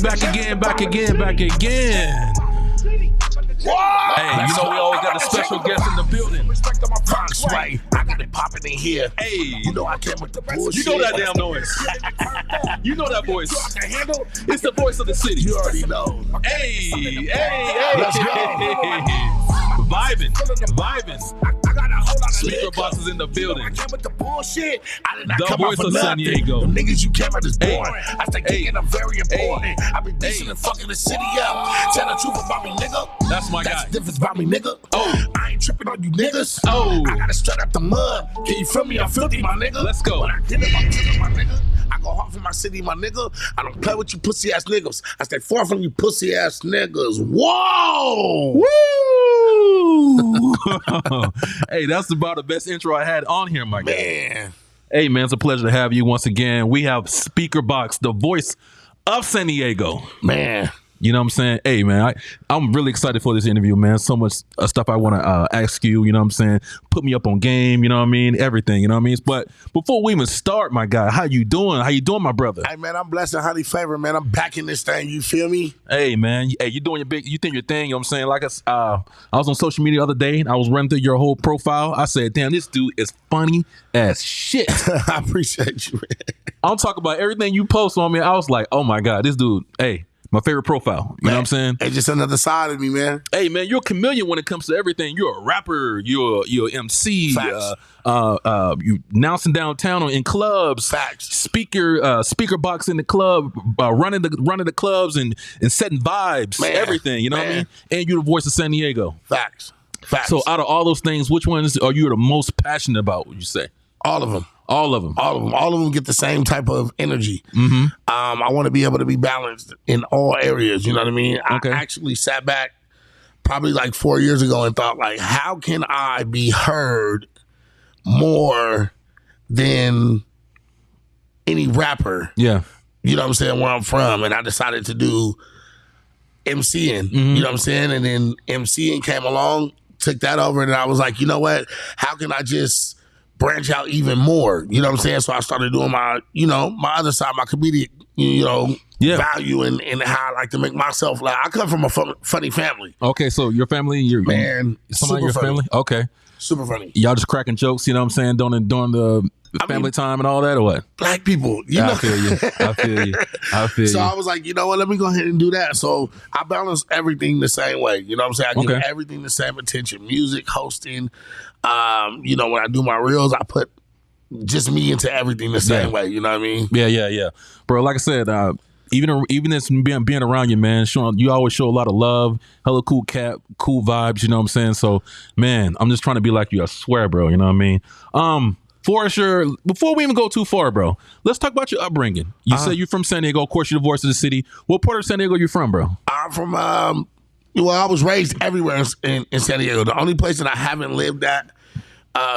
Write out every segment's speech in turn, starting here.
back again. Whoa! Hey, you know we always got a special guest in the building. Fox Way, I got it popping in here. Hey, you know I came with the bullshit. You know that damn noise. You know that voice. Handle? It's the voice of the city. You already know. Hey, Let's go. Vibing. I got a whole lot of SpeakerBoxx is in the building. I came with the bullshit. I did not The come voice out for of San nothing. Diego. The niggas you came out is Hey. boring. I think kicking them very important. I be decent and fucking the city up. Tell the truth about me, nigga. That's my That's guy. the difference about me, nigga. Oh. I ain't tripping on you niggas. Oh. I gotta straight out the mud. Can you feel me? I'm filthy, my nigga. Let's go. When I did it, I'm tripping, my nigga. I go hard for my city, my nigga. I don't play with you pussy ass niggas. I stay far from you pussy ass niggas. Whoa! Woo! Hey, that's about the best intro I had on here, my guy. Man. Hey, man, it's a pleasure to have you once again. We have SpeakerBoxx, the voice of San Diego. Man. You know what I'm saying? Hey, man, I'm really excited for this interview, man. So much stuff I want to ask you, you know what I'm saying? Put me up on game, you know what I mean? Everything, you know what I mean? But before we even start, my guy, how you doing? How you doing, my brother? Hey, man, I'm blessed and highly favored, man. I'm back in this thing, you feel me? Hey, man. Hey, you doing your thing, you know what I'm saying? Like I was on social media the other day, and I was running through your whole profile. I said, damn, this dude is funny as shit. I appreciate you, man. I'm talking about everything you post on me. I was like, oh, my God, this dude, hey. My favorite profile. You know what I'm saying? It's just another side of me, man. Hey, man, you're a chameleon when it comes to everything. You're a rapper. You're MC. You announcing downtown in clubs. Facts. SpeakerBoxx in the club, running the clubs and setting vibes. Man, everything. You know what I mean? And you're the voice of San Diego. Facts. So out of all those things, which ones are you the most passionate about? Would you say? All of them. All of them. All of them get the same type of energy. Mm-hmm. I want to be able to be balanced in all areas. You know what I mean? Okay. I actually sat back probably like 4 years ago and thought, like, how can I be heard more than any rapper? Yeah. You know what I'm saying? Where I'm from. And I decided to do MCing. Mm-hmm. You know what I'm saying? And then MCing came along, took that over, and I was like, you know what? How can I just branch out even more? You know what I'm saying? So I started doing my other side, my comedic, value and how I like to make myself laugh. I come from a funny family. Okay, so your family, man, somebody in your family? Okay. Super funny. Y'all just cracking jokes, you know what I'm saying, during the family time and all that, or what? Black people, you know. I feel you. I feel you. So I was like, you know what, let me go ahead and do that. So I balance everything the same way. You know what I'm saying? I give everything the same attention. Music, hosting. When I do my reels, I put just me into everything the same way. You know what I mean? Yeah. Bro, like I said, even as being around you, man, you always show a lot of love, hella cool cat, cool vibes, you know what I'm saying? So, man, I'm just trying to be like you, I swear, bro, you know what I mean? For sure, before we even go too far, bro, let's talk about your upbringing. You say you're from San Diego. Of course, you're the voice of the city. What part of San Diego are you from, bro? I'm from, I was raised everywhere in San Diego. The only place that I haven't lived at,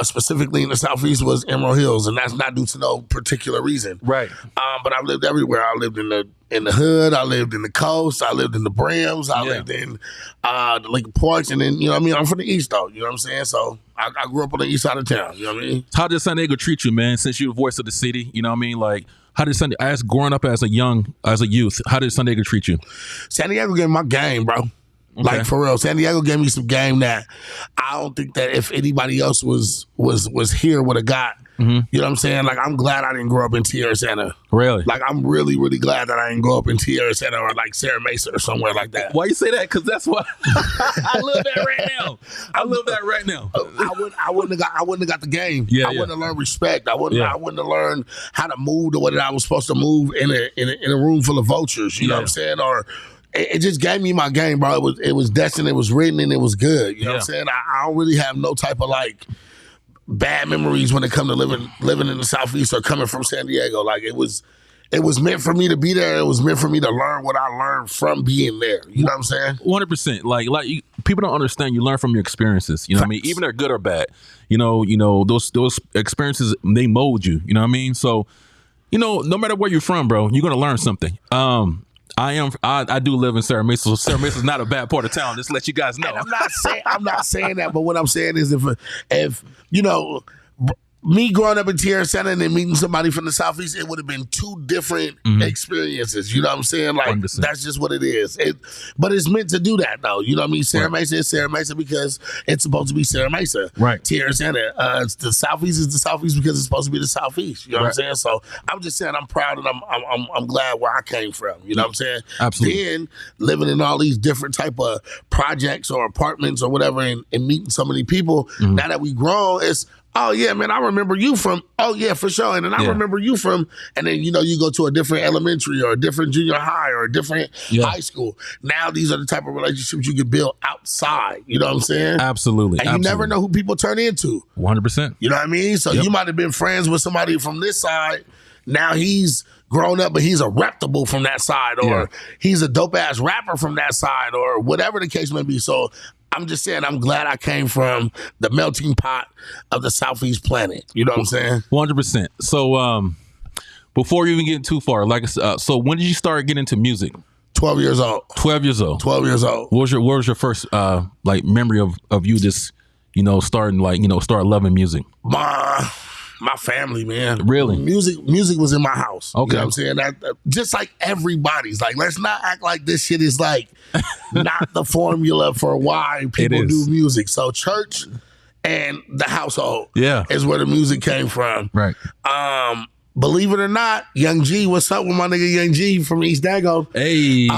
specifically in the Southeast, was Emerald Hills, and that's not due to no particular reason. Right. But I lived everywhere. I lived in the hood. I lived in the coast. I lived in the Brims. I lived in the Lincoln Parks, and then I'm from the East though. You know what I'm saying? So I grew up on the east side of town. You know what I mean? How did San Diego treat you, man? Since you're the voice of the city, you know what I mean? Like, how did growing up as a youth, how did San Diego treat you? San Diego gave me my game, bro. Okay. Like, for real, San Diego gave me some game that I don't think that if anybody else was here would have got. Mm-hmm. You know what I'm saying? Like, I'm glad I didn't grow up in Tierra Santa. Really? Like, I'm really, really glad that I didn't grow up in Tierra Santa or like Sarah Mesa or somewhere like that. Why you say that? Because that's what I love that right now. I love that right now. I wouldn't have got the game. I wouldn't have learned respect. I wouldn't have learned how to move the way that I was supposed to move in a room full of vultures. You know what I'm saying? Or it just gave me my game, bro. It was destined, it was written, and it was good. You know what I'm saying? I don't really have no type of like bad memories when it comes to living in the Southeast or coming from San Diego. Like, it was meant for me to be there. It was meant for me to learn what I learned from being there. You know what I'm saying? 100%. Like people don't understand. You learn from your experiences. You know what I mean? Even they're good or bad. You know those experiences, they mold you. You know what I mean? So, no matter where you're from, bro, you're gonna learn something. I do live in Sarah Mesa, so Sarah Mesa is not a bad part of town. Just to let you guys know. And I'm not saying that, but what I'm saying is if me growing up in Tierra Center and then meeting somebody from the Southeast, it would have been two different experiences. You know what I'm saying? Like, 100%. That's just what it is. But it's meant to do that, though. You know what I mean? Sierra Mesa is Sierra Mesa because it's supposed to be Sierra Mesa. Right. Tierra Center. The Southeast is the Southeast because it's supposed to be the Southeast. You know what I'm saying? So I'm just saying I'm proud and I'm glad where I came from. You know what I'm saying? Absolutely. Then living in all these different type of projects or apartments or whatever and meeting so many people, now that we grown, it's, oh, yeah, man, I remember you from, oh, yeah, for sure. And then I remember you from, and then, you know, you go to a different elementary or a different junior high or a different high school. Now these are the type of relationships you can build outside. You know what I'm saying? Absolutely. And you never know who people turn into. 100%. You know what I mean? So you might have been friends with somebody from this side. Now he's grown up, but he's a reputable from that side, or he's a dope-ass rapper from that side, or whatever the case may be. So I'm just saying I'm glad I came from the melting pot of the Southeast planet. You know what I'm saying? 100%. So before you even get too far, like I said, so when did you start getting into music? 12 years old. 12 years old. 12 years old. What was your first like memory of you just, you know, starting like, you know, start loving music? My family, man. Really? Music was in my house. Okay. You know what I'm saying? Just like everybody's. Like, let's not act like this shit is like not the formula for why people do music. So church and the household is where the music came from. Right. Believe it or not, Young G, what's up with my nigga Young G from East Dago? Hey.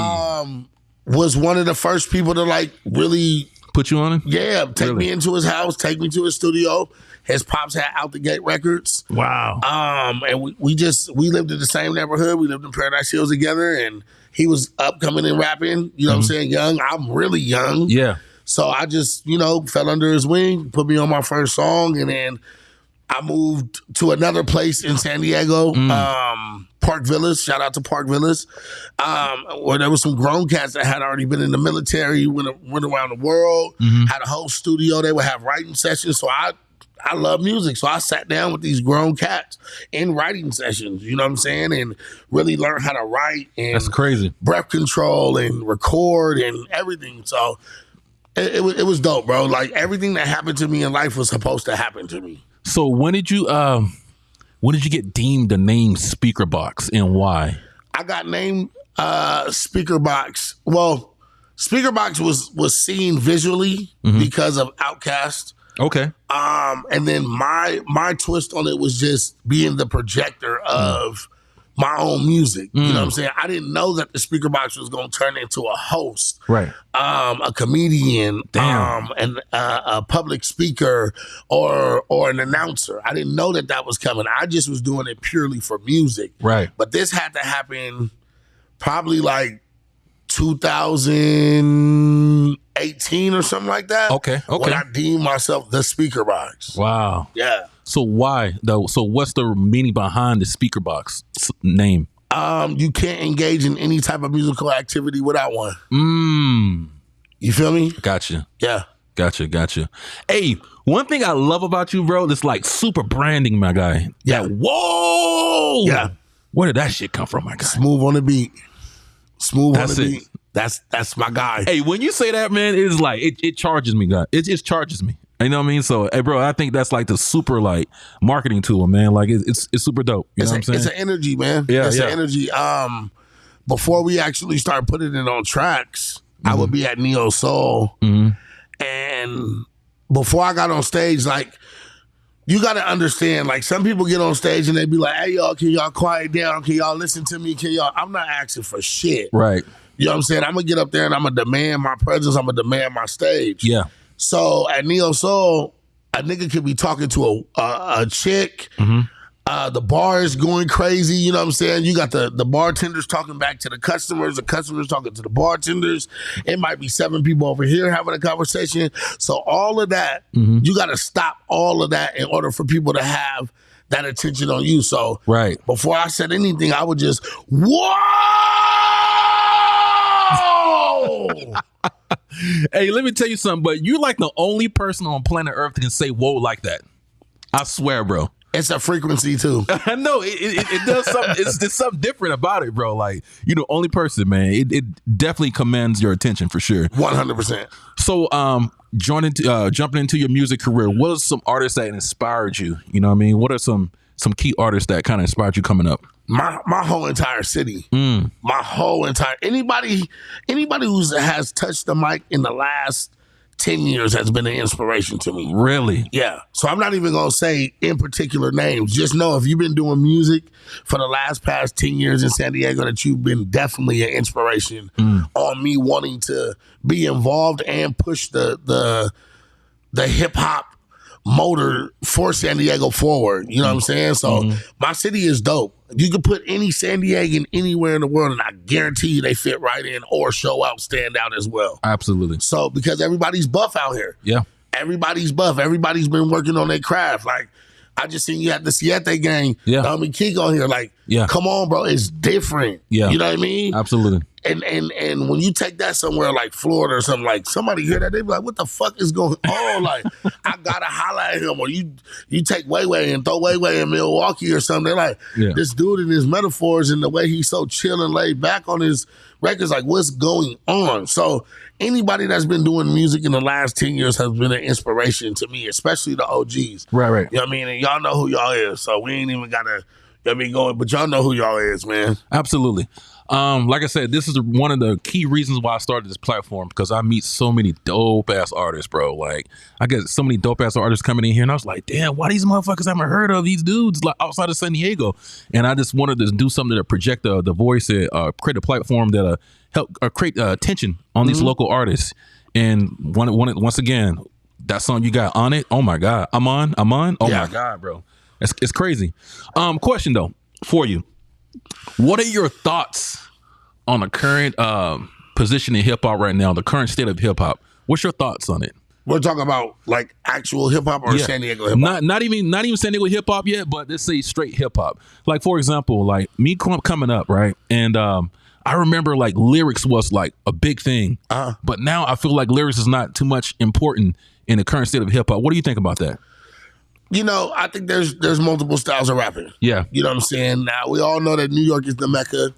Was one of the first people to like really put you on it? Yeah, take me into his house, take me to his studio. His pops had Out the Gate Records. Wow. And we lived in the same neighborhood. We lived in Paradise Hills together, and he was upcoming and rapping. You know what I'm saying? Young. I'm really young. Yeah. So I just, you know, fell under his wing, put me on my first song, and then I moved to another place in San Diego, Park Villas. Shout out to Park Villas, where there was some grown cats that had already been in the military, went around the world, had a whole studio. They would have writing sessions. So I love music. So I sat down with these grown cats in writing sessions, you know what I'm saying? And really learned how to write and that's crazy. Breath control and record and everything. So it was dope, bro. Like everything that happened to me in life was supposed to happen to me. So when did you get deemed the name SpeakerBoxx and why? I got named SpeakerBoxx. Well, SpeakerBoxx was seen visually because of Outkast. Okay. And then my twist on it was just being the projector of my own music. You know what I'm saying? I didn't know that the SpeakerBoxx was going to turn into a host, right? A comedian, and a public speaker or an announcer. I didn't know that was coming. I just was doing it purely for music, right? But this had to happen probably like 2018 or something like that. Okay. When I deemed myself the SpeakerBoxx. Wow. Yeah. So why though? So what's the meaning behind the SpeakerBoxx name? You can't engage in any type of musical activity without one. You feel me? Gotcha. Yeah. Gotcha. Hey, one thing I love about you, bro, it's like super branding, my guy. Yeah. Whoa. Yeah. Where did that shit come from, my guy? Smooth on the beat. Beat. That's my guy. Hey, when you say that, man, it's like it charges me, God. It just charges me. You know what I mean? So, hey, bro, I think that's like the super like marketing tool, man. Like it's super dope. You know what I'm saying? It's an energy, man. Yeah, it's an energy. Before we actually start putting it on tracks, I would be at Neo Soul, and before I got on stage, like. You got to understand, like, some people get on stage and they be like, hey, y'all, can y'all quiet down? Can y'all listen to me? I'm not asking for shit. Right. You know what I'm saying? I'm going to get up there and I'm going to demand my presence. I'm going to demand my stage. Yeah. So at Neo Soul, a nigga could be talking to a chick. The bar is going crazy. You know what I'm saying? You got the bartenders talking back to the customers talking to the bartenders. It might be 7 people over here having a conversation. So all of that, you got to stop all of that in order for people to have that attention on you. So before I said anything, I would just, whoa! Hey, let me tell you something, but you're like the only person on planet Earth that can say whoa like that. I swear, bro. It's a frequency too. I know it does something. It's something different about it, bro. Like, you know, only person, man. It definitely commands your attention for sure. 100%. So, jumping into your music career, what are some artists that inspired you? You know what I mean? What are some key artists that kind of inspired you coming up? My whole entire city. My whole entire anybody who has touched the mic in the last 10 years has been an inspiration to me. Really? Yeah. So I'm not even going to say in particular names. Just know if you've been doing music for the past 10 years in San Diego, that you've been definitely an inspiration on me wanting to be involved and push the hip hop motor for San Diego forward. You know what I'm saying? So my city is dope. You can put any San Diegan anywhere in the world, and I guarantee you they fit right in or show out, stand out as well. Absolutely. So because everybody's buff out here. Yeah. Everybody's buff. Everybody's been working on their craft. Like, I just seen you at the Siete gang. Yeah. Kiko on here. Like, come on, bro. It's different. Yeah. You know what I mean? Absolutely. And when you take that somewhere like Florida or something, like somebody hear that, they be like, what the fuck is going on? Like, I gotta holler at him. Or you take Way and throw Way in Milwaukee or something. They're like, this dude and his metaphors and the way he's so chill and laid back on his records, like, what's going on? So anybody that's been doing music in the last 10 years has been an inspiration to me, especially the OGs. Right. You know what I mean? And y'all know who y'all is. So we ain't even gotta going, but y'all know who y'all is, man. Absolutely. Like I said, this is one of the key reasons why I started this platform, because I meet so many dope ass artists, bro. Like, I get so many dope ass artists coming in here, and I was like, damn, why these motherfuckers haven't heard of these dudes like outside of San Diego? And I just wanted to do something to project the voice, create a platform that help create attention on these local artists. And once again, that song you got on it, oh my god, I'm on. Oh my god, bro, it's crazy. Question though for you. What are your thoughts on the current position in hip hop right now, the current state of hip hop? What's your thoughts on it? We're talking about like actual hip hop or San Diego hip hop? Not even San Diego hip hop yet, but let's say straight hip hop. Like, for example, like me coming up, right? And I remember like lyrics was like a big thing, but now I feel like lyrics is not too much important in the current state of hip hop. What do you think about that? You know, I think there's multiple styles of rapping. Yeah. You know what I'm saying? Now, we all know that New York is the mecca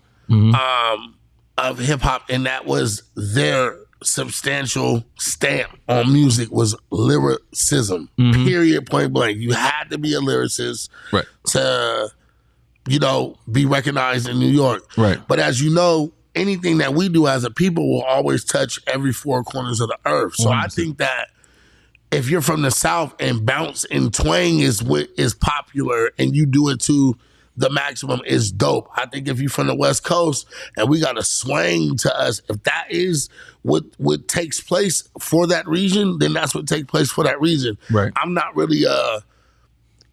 of hip hop, and that was their substantial stamp on music was lyricism. Period, point blank. You had to be a lyricist to, be recognized in New York. Right. But as you know, anything that we do as a people will always touch every four corners of the earth. So I think that if you're from the South and bounce and twang is what is popular and you do it to the maximum, is dope. I think if you're from the West Coast and we got a swang to us, if that is what takes place for that region, then that's what takes place for that region. Right. I'm not really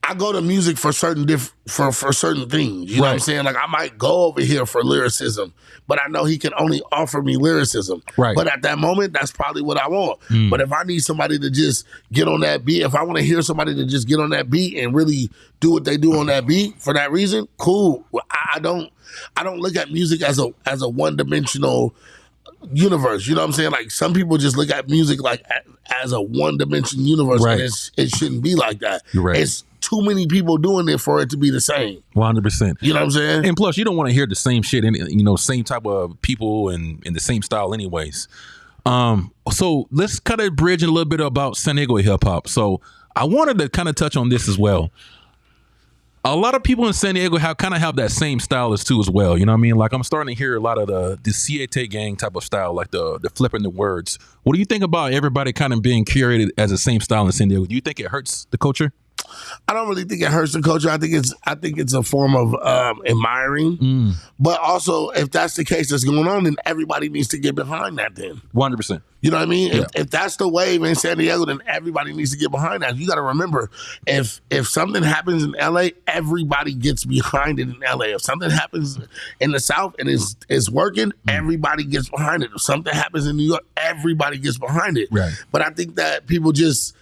I go to music for certain for certain things. You know what I'm saying? Like, I might go over here for lyricism, but I know he can only offer me lyricism. Right. But at that moment, that's probably what I want. But if I need somebody to just get on that beat, if I want to hear somebody to just get on that beat and really do what they do on that beat for that reason, cool. I don't look at music as a one-dimensional universe. You know what I'm saying? Like, some people just look at music like as a one-dimensional universe, and it shouldn't be like that. Right. It's too many people doing it for it to be the same. 100%. You know what I'm saying? And plus, you don't want to hear the same shit, same type of people and the same style anyways. So let's kind of bridge a little bit about San Diego hip hop. So I wanted to kind of touch on this as well. A lot of people in San Diego have that same style as well. You know what I mean? Like, I'm starting to hear a lot of the Siete gang type of style, like the flipping the words. What do you think about everybody kind of being curated as the same style in San Diego? Do you think it hurts the culture? I don't really think it hurts the culture. I think it's a form of admiring. But also, if that's the case that's going on, then everybody needs to get behind that then. 100%. You know what I mean? Yeah. If that's the wave in San Diego, then everybody needs to get behind that. You got to remember, if something happens in LA, everybody gets behind it in LA. If something happens in the South and is working, everybody gets behind it. If something happens in New York, everybody gets behind it. Right. But I think that people just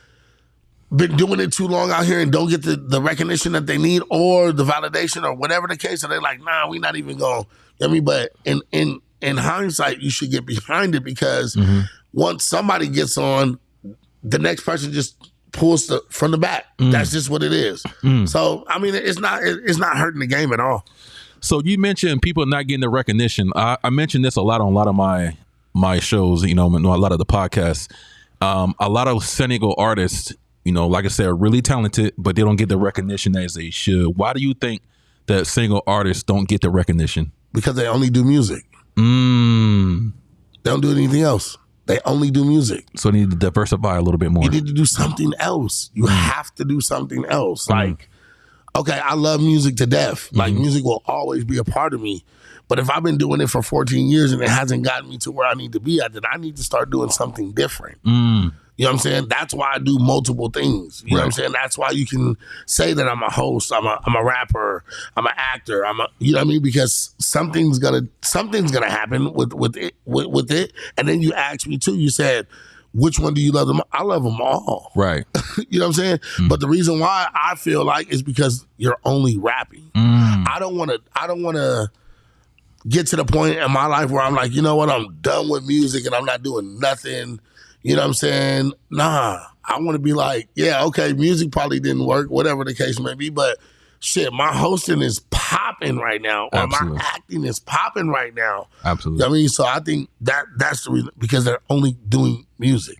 been doing it too long out here and don't get the recognition that they need or the validation or whatever the case. And they're like, nah, we not even going. You know what I mean? But in hindsight, you should get behind it, because once somebody gets on, the next person just pulls from the back. That's just what it is. So, I mean, it's not hurting the game at all. So you mentioned people not getting the recognition. I mentioned this a lot on a lot of my shows, a lot of the podcasts. a lot of San Diego artists, you know, like I said, are really talented, but they don't get the recognition as they should. Why do you think that San Diego artists don't get the recognition? Because they only do music. They don't do anything else. They only do music. So they need to diversify a little bit more. You need to do something else. You have to do something else. Like, okay, I love music to death. Like, music will always be a part of me. But if I've been doing it for 14 years and it hasn't gotten me to where I need to be at, then I need to start doing something different. You know what I'm saying? That's why I do multiple things. You know what I'm saying? That's why you can say that I'm a host, I'm a rapper, I'm an actor, you know what I mean? Because something's gonna happen with it. And then you asked me too, you said, which one do you love them? I love them all. Right. You know what I'm saying? But the reason why I feel like is because you're only rapping. I don't wanna get to the point in my life where I'm like, you know what, I'm done with music and I'm not doing nothing. You know what I'm saying? Nah, I want to be like, yeah, okay, music probably didn't work, whatever the case may be, but shit, my hosting is popping right now, or my acting is popping right now. Absolutely. You know what I mean? So I think that's the reason, because they're only doing music.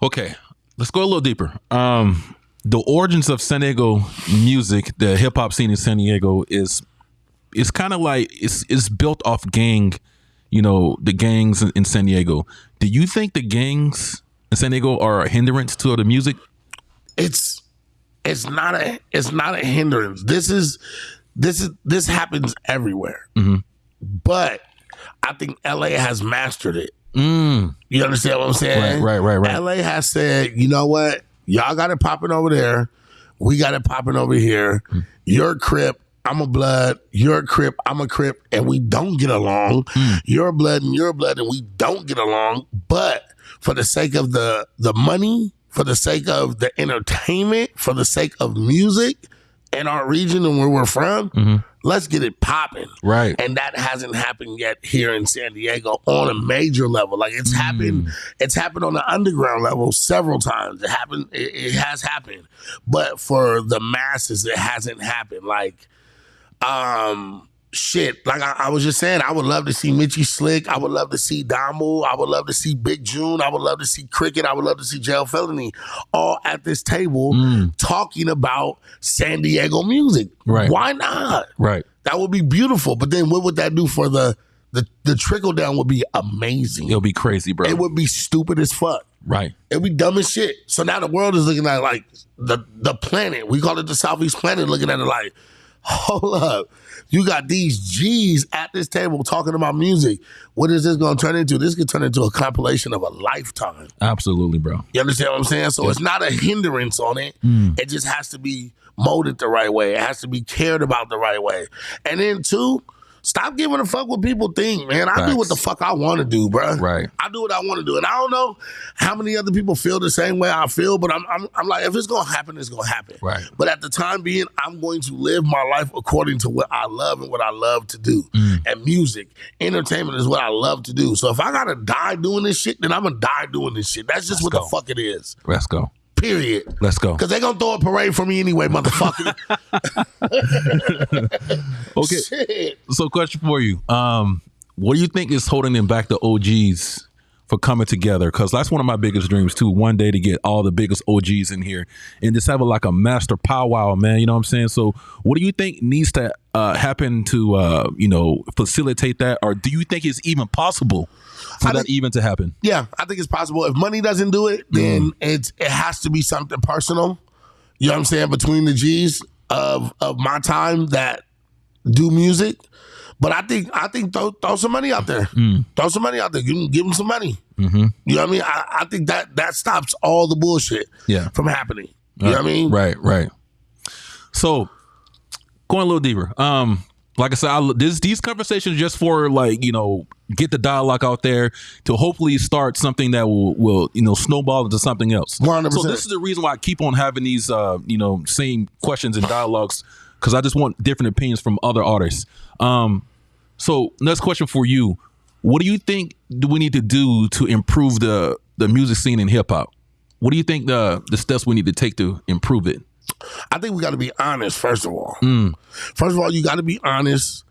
Okay, let's go a little deeper. The origins of San Diego music, the hip hop scene in San Diego is kind of like, it's built off gang. You know, the gangs in San Diego. Do you think the gangs in San Diego are a hindrance to the music? It's not a hindrance. This happens everywhere. But I think LA has mastered it. You understand what I'm saying? Right. LA has said, you know what? Y'all got it popping over there. We got it popping over here. You're a Crip. I'm a Blood, you're a Crip, I'm a Crip, and we don't get along. You're a Blood and you're a Blood and we don't get along. But for the sake of the money, for the sake of the entertainment, for the sake of music and our region and where we're from, let's get it popping. Right. And that hasn't happened yet here in San Diego on a major level. Like it's happened on the underground level several times. It has happened. But for the masses, it hasn't happened. Like, shit, like I was just saying, I would love to see Mitchie Slick. I would love to see Damu. I would love to see Big June. I would love to see Cricket. I would love to see Jail Felony all at this table talking about San Diego music. Right. Why not? Right. That would be beautiful. But then what would that do for the trickle down would be amazing. It'll be crazy, bro. It would be stupid as fuck. Right. It'd be dumb as shit. So now the world is looking at it like the planet. We call it the Southeast planet, looking at it like, hold up. You got these G's at this table talking about music. What is this going to turn into? This could turn into a compilation of a lifetime. Absolutely, bro. You understand what I'm saying? So it's not a hindrance on it. It just has to be molded the right way. It has to be cared about the right way. And then two, stop giving a fuck what people think, man. I do what the fuck I want to do, bro. Right. I do what I want to do. And I don't know how many other people feel the same way I feel, but I'm like, if it's going to happen, it's going to happen. Right. But at the time being, I'm going to live my life according to what I love and what I love to do. And music, entertainment is what I love to do. So if I got to die doing this shit, then I'm going to die doing this shit. That's just the fuck it is. Let's go. Period. Let's go. Because they're going to throw a parade for me anyway, motherfucker. Okay. Shit. So question for you. What do you think is holding them back, the OGs, for coming together? Because that's one of my biggest dreams too. One day to get all the biggest OGs in here and just have like a master powwow, man. You know what I'm saying? So what do you think needs to happen to, facilitate that? Or do you think it's even possible for that even to happen? Yeah, I think it's possible. If money doesn't do it, then it has to be something personal. You know what I'm saying? Between the G's of my time that do music. But I think throw some money out there. Throw some money out there. Give them some money. You know what I mean? I think that stops all the bullshit from happening. You know what I mean? Right. So going a little deeper. Like I said, these conversations just for get the dialogue out there to hopefully start something that will snowball into something else. 100%. So this is the reason why I keep on having these same questions and dialogues, because I just want different opinions from other artists. So next question for you: what do you think do we need to do to improve the music scene in hip hop? What do you think the steps we need to take to improve it? I think we got to be honest, first of all. First of all, you got to be honest.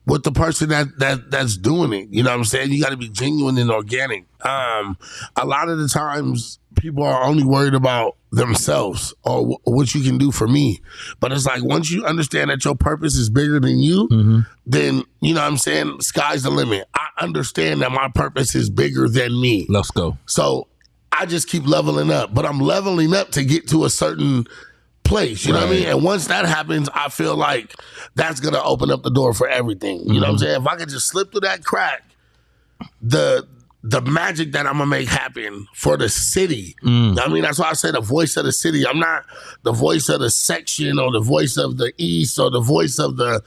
with the person that's doing it. You know what I'm saying? You got to be genuine and organic. A lot of the times people are only worried about themselves or what you can do for me. But it's like once you understand that your purpose is bigger than you, then, you know what I'm saying, sky's the limit. I understand that my purpose is bigger than me. Let's go. So I just keep leveling up. But I'm leveling up to get to a certain place, you know what I mean? And once that happens, I feel like that's gonna open up the door for everything. You know what I'm saying? If I could just slip through that crack, the magic that I'm gonna make happen for the city. I mean, that's why I say the voice of the city. I'm not the voice of the section or the voice of the East or the voice of the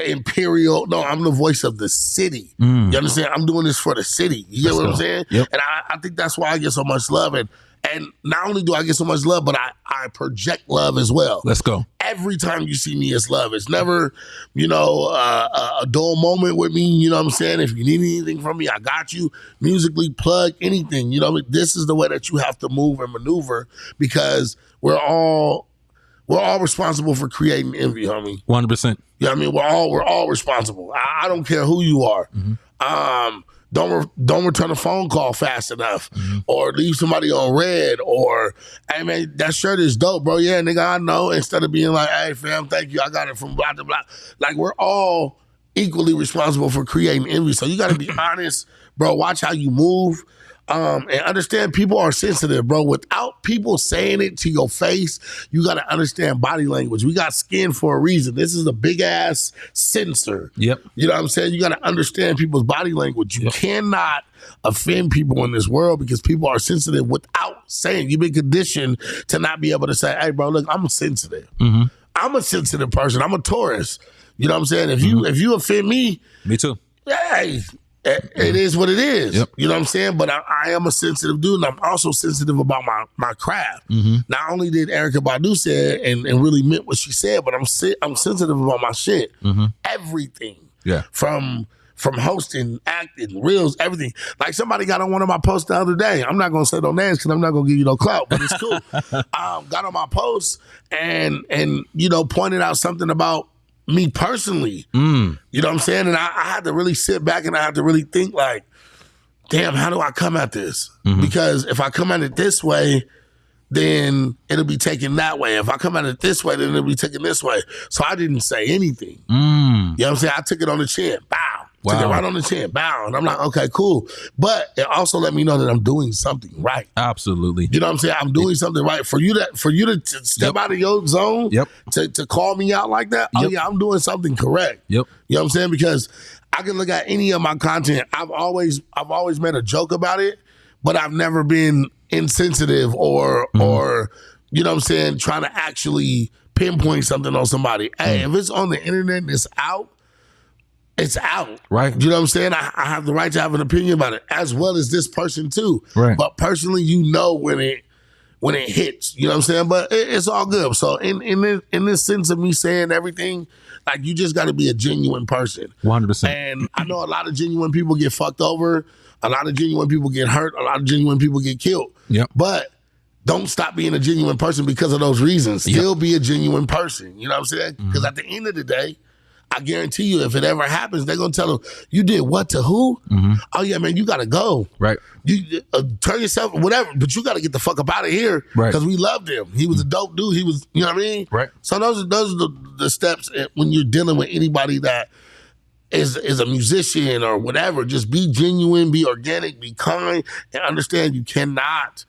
imperial. No, I'm the voice of the city. You understand? I'm doing this for the city. You get what I'm saying? Yep. And I think that's why I get so much love. And not only do I get so much love, but I project love as well. Let's go. Every time you see me, it's love. It's never, you know, a dull moment with me. You know what I'm saying? If you need anything from me, I got you. Musically, plug anything. You know, this is the way that you have to move and maneuver because we're all responsible for creating envy, homie. 100%. You know what I mean? We're all responsible. I don't care who you are. Don't return a phone call fast enough or leave somebody on red or, hey, man, that shirt is dope, bro. Yeah, nigga, I know. Instead of being like, hey, fam, thank you. I got it from blah, blah, blah. Like, we're all equally responsible for creating envy. So you got to be honest, bro. Watch how you move. And understand people are sensitive, bro. Without people saying it to your face, you got to understand body language. We got skin for a reason. This is a big ass sensor. Yep. You know what I'm saying? You got to understand people's body language. You cannot offend people in this world because people are sensitive without saying. You've been conditioned to not be able to say, hey, bro, look, I'm sensitive. I'm a sensitive person. I'm a Taurus. You know what I'm saying? If you offend me. Me too. Hey. It is what it is. Yep. You know what I'm saying? But I am a sensitive dude, and I'm also sensitive about my craft. Not only did Erykah Badu say it and really meant what she said, but I'm sensitive about my shit. Everything. Yeah. From hosting, acting, reels, everything. Like somebody got on one of my posts the other day. I'm not gonna say no names because I'm not gonna give you no clout, but it's cool. Got on my post and you know pointed out something about me personally, you know what I'm saying? And I had to really sit back and I had to really think like, damn, how do I come at this? Because if I come at it this way, then it'll be taken that way. If I come at it this way, then it'll be taken this way. So I didn't say anything. You know what I'm saying? I took it on the chin, bow. Wow. Took it right on the chin, bow. And I'm like, okay, cool. But it also let me know that I'm doing something right. Absolutely. You know what I'm saying? I'm doing something right. For you to step out of your zone, to call me out like that, oh yeah, I'm doing something correct. You know what I'm saying? Because I can look at any of my content. I've always made a joke about it, but I've never been insensitive or you know what I'm saying, trying to actually pinpoint something on somebody. Hey, if it's on the internet and it's out, right? You know what I'm saying? I have the right to have an opinion about it, as well as this person too. Right. But personally, you know when it hits. You know what I'm saying? But it's all good. So in this sense of me saying everything, like you just got to be a genuine person. 100%. And I know a lot of genuine people get fucked over. A lot of genuine people get hurt. A lot of genuine people get killed. Yep. But don't stop being a genuine person because of those reasons. Still be a genuine person. You know what I'm saying? Because at the end of the day, I guarantee you, if it ever happens, they're going to tell them, you did what to who? Oh, yeah, man, you got to go. Right. You turn yourself, whatever, but you got to get the fuck up out of here because we loved him. He was a dope dude. He was, you know what I mean? Right. So those are the steps when you're dealing with anybody that is a musician or whatever. Just be genuine, be organic, be kind, and understand you cannot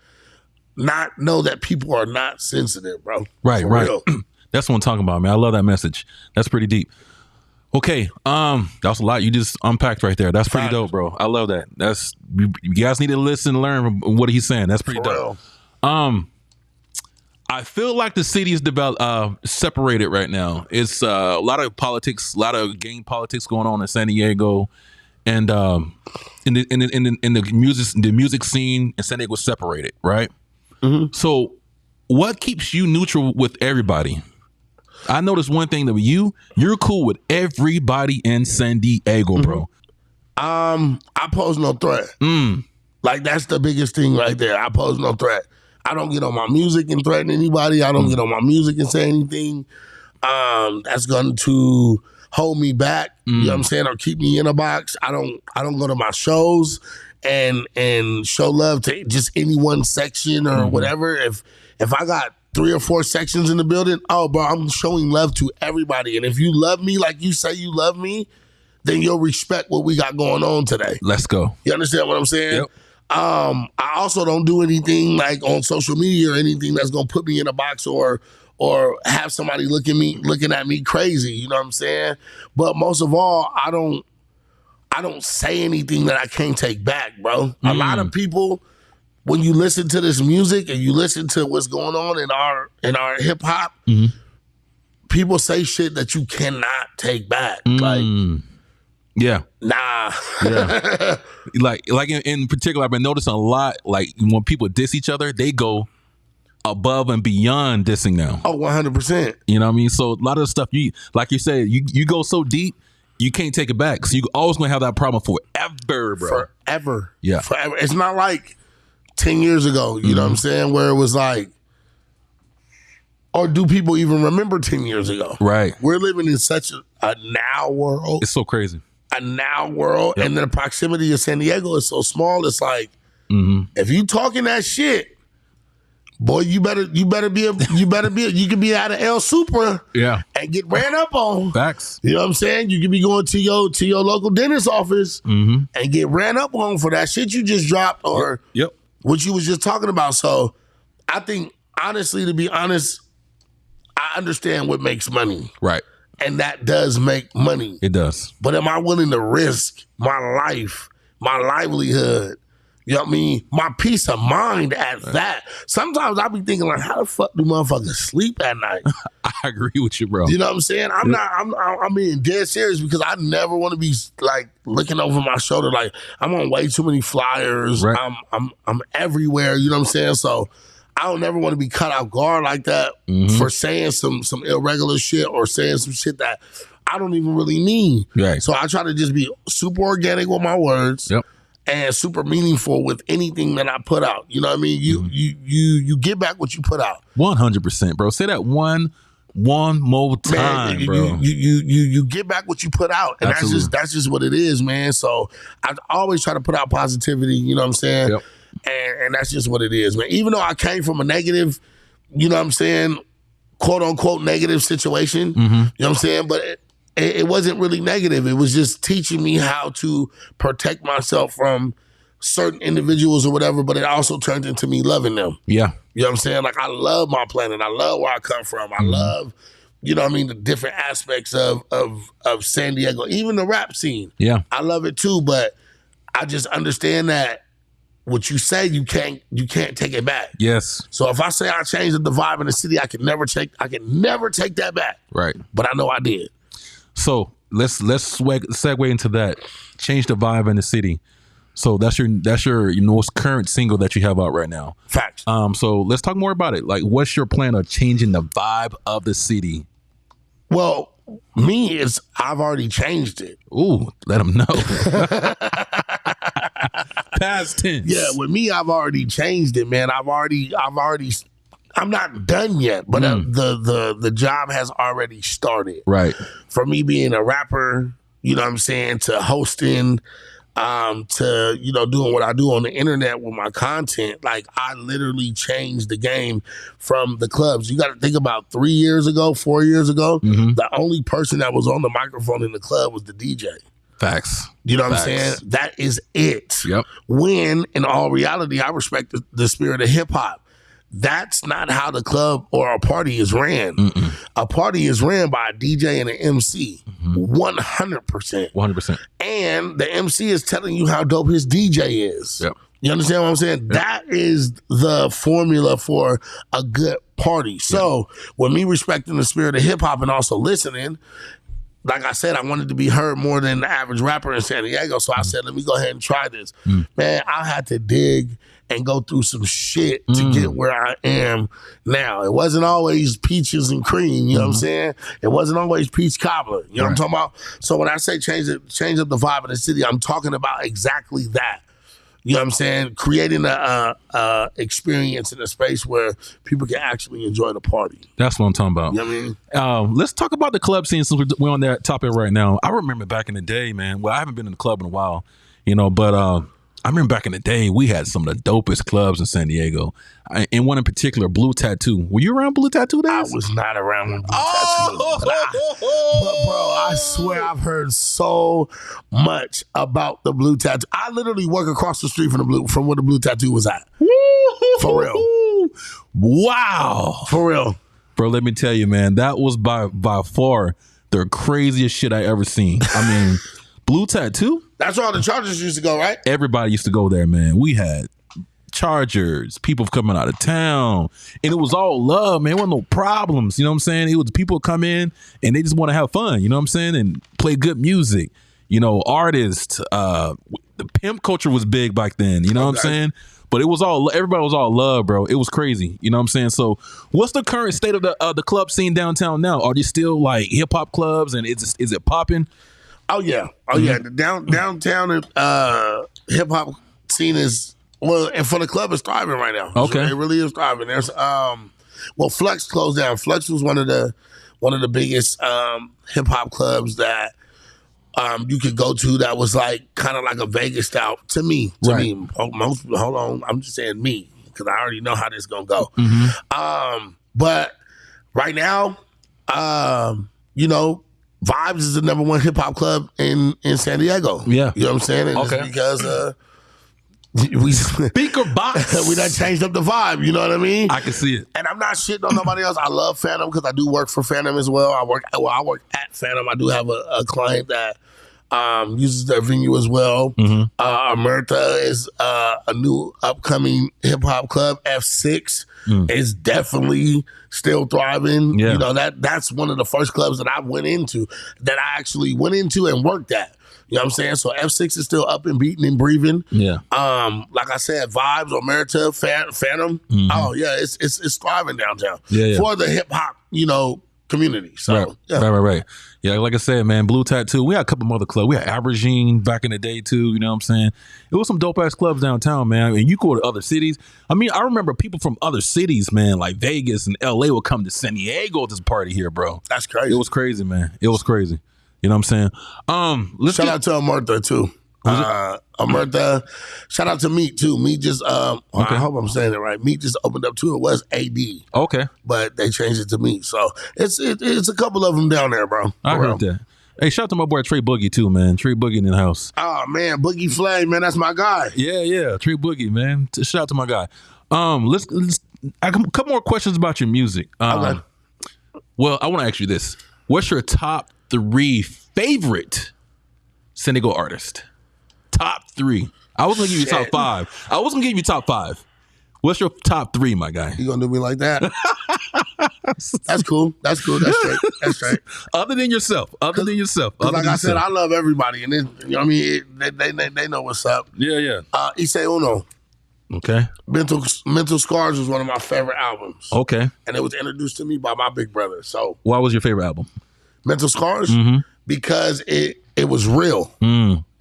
not know that people are not sensitive, bro. Right, right. That's what I'm talking about, man. I love that message. That's pretty deep. Okay, that was a lot you just unpacked right there. That's pretty dope, bro. I love that. That's you guys need to listen and learn from what he's saying. That's pretty dope. I feel like the city is separated right now. It's a lot of politics, a lot of gang politics going on in San Diego, and in the music scene in San Diego is separated, right? So, what keeps you neutral with everybody? I noticed one thing that you're cool with everybody in San Diego, bro. I pose no threat. Like that's the biggest thing right there. I pose no threat. I don't get on my music and threaten anybody. I don't get on my music and say anything that's going to hold me back, you know what I'm saying, or keep me in a box. I don't go to my shows and show love to just any one section or whatever. If I got 3 or 4 sections in the building, oh, bro, I'm showing love to everybody. And if you love me like you say you love me, then you'll respect what we got going on today. Let's go. You understand what I'm saying? Yep. I also don't do anything like on social media or anything that's gonna put me in a box or have somebody looking at me crazy. You know what I'm saying? But most of all, I don't say anything that I can't take back, bro. A lot of people, when you listen to this music and you listen to what's going on in our hip hop, people say shit that you cannot take back. Like, yeah. Nah. Yeah. like in particular, I've been noticing a lot, like when people diss each other, they go above and beyond dissing now. Oh, 100%. You know what I mean? So a lot of the stuff, like you said, you go so deep, you can't take it back. So you always going to have that problem forever, bro. Forever. Yeah. Forever. It's not like 10 years ago, you know what I'm saying, where it was like, or do people even remember 10 years ago? Right. We're living in such a now world. It's so crazy. A now world, and then the proximity of San Diego is so small. It's like, if you talking that shit, boy, you can be out of El Supra, and get ran up on. Facts. You know what I'm saying? You can be going to your local dentist office and get ran up on for that shit you just dropped or what you was just talking about. So I think, honestly, to be honest, I understand what makes money. Right. And that does make money. It does. But am I willing to risk my life, my livelihood, you know what I mean, my peace of mind at that? Sometimes I be thinking like, how the fuck do motherfuckers sleep at night? I agree with you, bro. You know what I'm saying? I'm being dead serious because I never want to be like looking over my shoulder. Like I'm on way too many flyers. Right. I'm everywhere. You know what I'm saying? So I don't never want to be caught off guard like that for saying some irregular shit or saying some shit that I don't even really mean. Right. So I try to just be super organic with my words and super meaningful with anything that I put out. You know what I mean? You get back what you put out. 100%, bro. Say that one more time, bro. You get back what you put out, and that's just what it is, man. So I always try to put out positivity. You know what I'm saying? Yep. And that's just what it is, man. Even though I came from a negative, you know what I'm saying, quote unquote negative situation, you know what I'm saying? But it wasn't really negative. It was just teaching me how to protect myself from certain individuals or whatever, but it also turned into me loving them. Yeah. You know what I'm saying? Like I love my planet. I love where I come from. I love, you know what I mean, the different aspects of San Diego, even the rap scene. Yeah. I love it too, but I just understand that what you say, you can't take it back. Yes. So if I say I changed the vibe in the city, I can never take that back. Right. But I know I did. So let's segue into that. Change the vibe in the city. So that's your most current single that you have out right now. Facts. So let's talk more about it. Like, what's your plan of changing the vibe of the city? Well, I've already changed it. Ooh, let them know. Past tense. Yeah, with me, I've already changed it, man. I'm not done yet, but the job has already started. Right. For me being a rapper, you know what I'm saying, to hosting, to, you know, doing what I do on the internet with my content. Like, I literally changed the game from the clubs. You got to think about 4 years ago, the only person that was on the microphone in the club was the DJ. Facts. You know what I'm saying? That is it. Yep. When, in all reality, I respect the spirit of hip hop. That's not how the club or a party is ran. A party is ran by a DJ and an MC. 100%. 100%. And the MC is telling you how dope his DJ is. Yep. You understand what I'm saying? Yep. That is the formula for a good party. So with me respecting the spirit of hip hop and also listening, like I said, I wanted to be heard more than the average rapper in San Diego. So I said, let me go ahead and try this. Man, I had to dig and go through some shit to get where I am now. It wasn't always peaches and cream, you know what I'm saying? It wasn't always peach cobbler, you know what I'm talking about? So when I say change up the vibe of the city, I'm talking about exactly that. You know what I'm saying? Creating a experience in a space where people can actually enjoy the party. That's what I'm talking about. You know what I mean? Let's talk about the club scene since we're on that topic right now. I remember back in the day, man. Well, I haven't been in the club in a while, you know, but I remember back in the day, we had some of the dopest clubs in San Diego. And one in particular, Blue Tattoo. Were you around Blue Tattoo days? I was not around when Blue Tattoo. But bro, I swear I've heard so much about the Blue Tattoo. I literally work across the street from where the Blue Tattoo was at. For real. Wow. For real. Bro, let me tell you, man, that was by far the craziest shit I ever seen. I mean, Blue Tattoo? That's where all the Chargers used to go, right? Everybody used to go there, man. We had Chargers, people coming out of town, and it was all love, man. There wasn't no problems, you know what I'm saying? It was people come in and they just want to have fun, you know what I'm saying, and play good music. You know, artists, the pimp culture was big back then, you know what I'm saying? But it was all, everybody was all love, bro. It was crazy, you know what I'm saying? So what's the current state of the club scene downtown now? Are they still like hip hop clubs, and is it popping? Oh yeah, The downtown hip hop scene is, well, and for the club is thriving right now. Okay, it really is thriving. There's well, Flex closed down. Flex was one of the biggest hip hop clubs that you could go to. That was like kind of like a Vegas style to me. Hold on, I'm just saying me because I already know how this is gonna go. But right now, you know, Vibes is the #1 hip hop club in San Diego. Yeah, you know what I'm saying? And okay, it's because we SpeakerBoxx. We done changed up the vibe. You know what I mean? I can see it. And I'm not shitting on nobody else. I love Phantom because I do work for Phantom as well. I work at Phantom. I do have a client that uses their venue as well. Omerta is a new upcoming hip hop club. F6 is definitely still thriving. Yeah. You know, that's one of the first clubs that I actually went into and worked at. You know what I'm saying? So F6 is still up and beating and breathing. Yeah. Like I said, Vibes, Omerta, Phantom. Oh yeah, it's thriving downtown for the hip hop, you know, community. So right. Yeah, like I said, man, Blue Tattoo. We had a couple of other clubs. We had Abergine back in the day too. You know what I'm saying? It was some dope ass clubs downtown, man. And you go to other cities. I mean, I remember people from other cities, man, like Vegas and LA would come to San Diego to party here, bro. That's crazy. It was crazy, man. It was crazy. You know what I'm saying? Shout out to Omerta too. Omerta. Shout out to Meat too. Meat just I hope I'm saying it right. Meat just opened up too. It was AD. Okay. But they changed it to Meat. So it's a couple of them down there, bro. I heard that. Hey, shout out to my boy Trey Boogie too, man. Trey Boogie in the house. Oh man, Boogie Flame, man, that's my guy. Yeah. Trey Boogie, man. Shout out to my guy. Let's a couple more questions about your music. Okay. Well, I want to ask you this. What's your top 3 favorite San Diego artist? Top 3. I was gonna give you top 5. I was gonna give you top 5. What's your top 3, my guy? You gonna do me like that? That's cool. That's straight. Other than yourself. Like I said, I love everybody, and you know what I mean. They know what's up. Yeah. Ise Uno. Okay. Mental Scars was one of my favorite albums. Okay. And it was introduced to me by my big brother. So why was your favorite album? Mental Scars? Because it was real.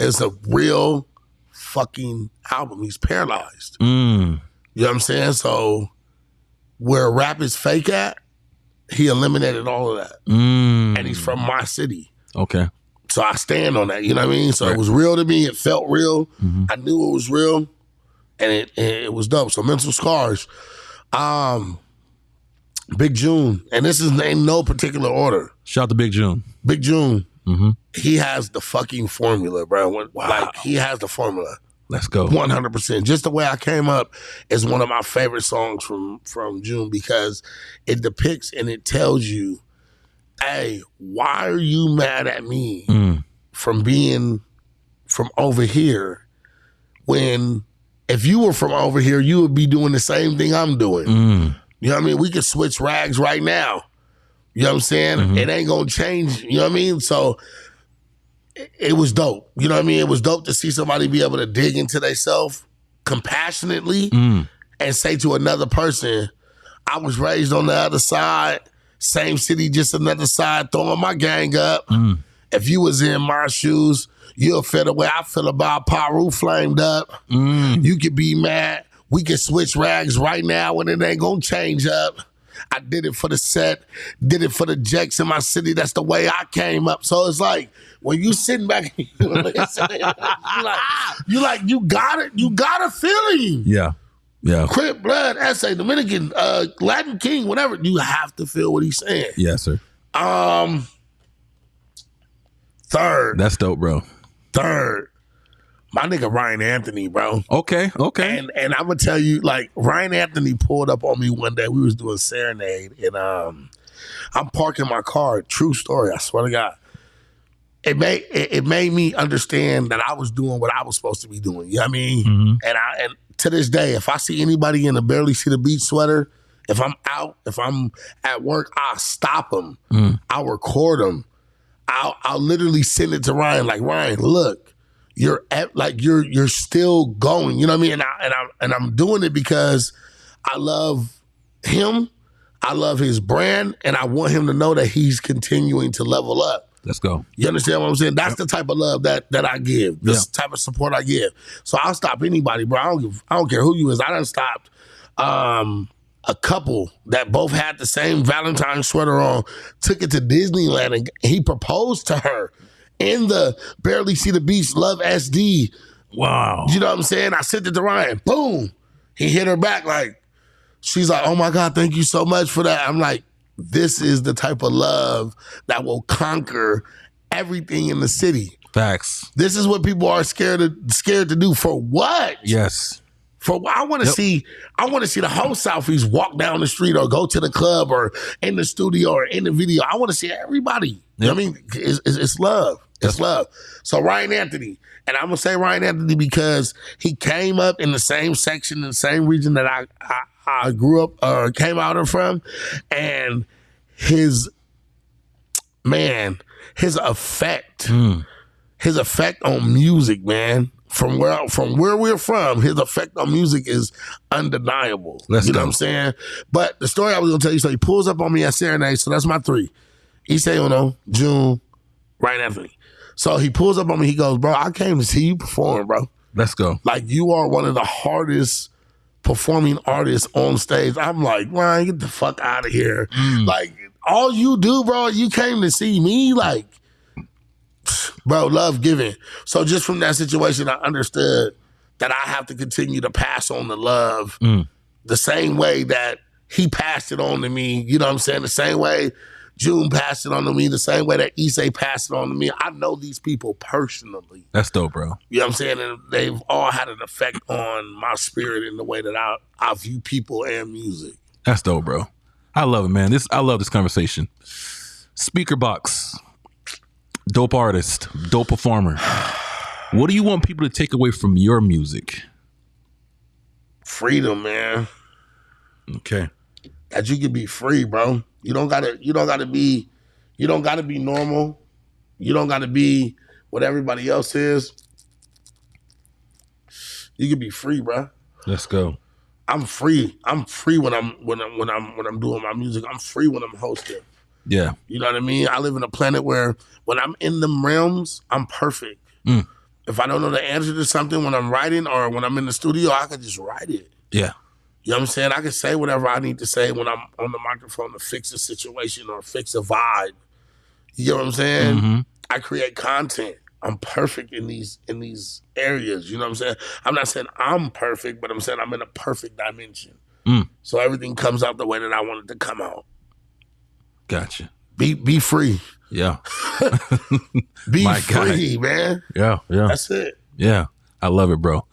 It's a real fucking album. He's paralyzed. You know what I'm saying? So where rap is fake at, he eliminated all of that. And he's from my city. Okay. So I stand on that. You know what I mean? So it was real to me. It felt real. I knew it was real. And it was dope. So Mental Scars. Big June. And this is in no particular order. Shout out to Big June. Big June. He has the fucking formula, bro. Wow. Like, he has the formula. Let's go. 100%. Just the way I came up is one of my favorite songs from June because it depicts and it tells you, hey, why are you mad at me from being from over here when if you were from over here, you would be doing the same thing I'm doing. You know what I mean? We could switch rags right now. You know what I'm saying? It ain't gonna change. You know what I mean? So it was dope. You know what I mean? It was dope to see somebody be able to dig into themselves compassionately and say to another person, I was raised on the other side, same city, just another side, throwing my gang up. if you was in my shoes, you'll feel the way I feel about Paru flamed up. You could be mad. We can switch rags right now and it ain't gonna change up. I did it for the set, did it for the Jacks in my city. That's the way I came up. So it's like, when you sitting back, you got it. You got a feeling. Yeah. Yeah. Crip, Blood, Essay, Dominican, Latin King, whatever. You have to feel what he's saying. Yes, sir. Third. That's dope, bro. Third. My nigga Ryan Anthony, bro. Okay. And I'm gonna tell you, like, Ryan Anthony pulled up on me one day. We was doing Serenade, and I'm parking my car. True story, I swear to God. It made me understand that I was doing what I was supposed to be doing. You know what I mean? Mm-hmm. And to this day, if I see anybody in a barely see the beach sweater, if I'm out, if I'm at work, I'll stop them. I'll record them. I'll literally send it to Ryan, like, Ryan, look, you're still going. You know what I mean? And I'm doing it because I love him. I love his brand, and I want him to know that he's continuing to level up. Let's go. You understand what I'm saying? That's the type of love that I give. This type of support I give. So I'll stop anybody, bro. I don't care who you is. I done stopped a couple that both had the same Valentine sweater on, took it to Disneyland, and he proposed to her in the Barely See the Beach Love SD. Wow. You know what I'm saying? I sent it to Ryan. Boom. He hit her back like, she's like, oh my God, thank you so much for that. I'm like, this is the type of love that will conquer everything in the city. Facts. This is what people are scared to do. For what? Yes. For what? I want to see the whole Southeast walk down the street or go to the club or in the studio or in the video. I want to see everybody. You know what I mean? It's love. It's love. So Ryan Anthony, and I'm gonna say Ryan Anthony because he came up in the same section, in the same region that I grew up or came out of from, and his effect on music, man, from where we're from, his effect on music is undeniable. You know what I'm saying? But the story I was gonna tell you, so he pulls up on me at Serenade, so that's my three. Issei Uno, June, Ryan Anthony. So he pulls up on me, he goes, bro, I came to see you perform, bro. Let's go. Like, you are one of the hardest performing artists on stage. I'm like, Ryan, get the fuck out of here. Like, all you do, bro, you came to see me? Like, bro, love giving. So just from that situation, I understood that I have to continue to pass on the love the same way that he passed it on to me. You know what I'm saying? The same way June passed it on to me, the same way that Issei passed it on to me. I know these people personally. That's dope, bro. You know what I'm saying? And they've all had an effect on my spirit in the way that I view people and music. That's dope, bro. I love it, man. I love this conversation. SpeakerBoxx, dope artist, dope performer. What do you want people to take away from your music? Freedom, man. Okay. That you can be free, bro. You don't gotta be normal. You don't gotta be what everybody else is. You can be free, bro. Let's go. I'm free. I'm free when I'm doing my music. I'm free when I'm hosting. Yeah. You know what I mean? I live in a planet where when I'm in them realms, I'm perfect. If I don't know the answer to something when I'm writing or when I'm in the studio, I can just write it. Yeah. You know what I'm saying? I can say whatever I need to say when I'm on the microphone to fix a situation or fix a vibe. You know what I'm saying? Mm-hmm. I create content. I'm perfect in these areas. You know what I'm saying? I'm not saying I'm perfect, but I'm saying I'm in a perfect dimension. So everything comes out the way that I want it to come out. Gotcha. Be free. Yeah. Be free, man. Yeah. That's it. Yeah. I love it, bro.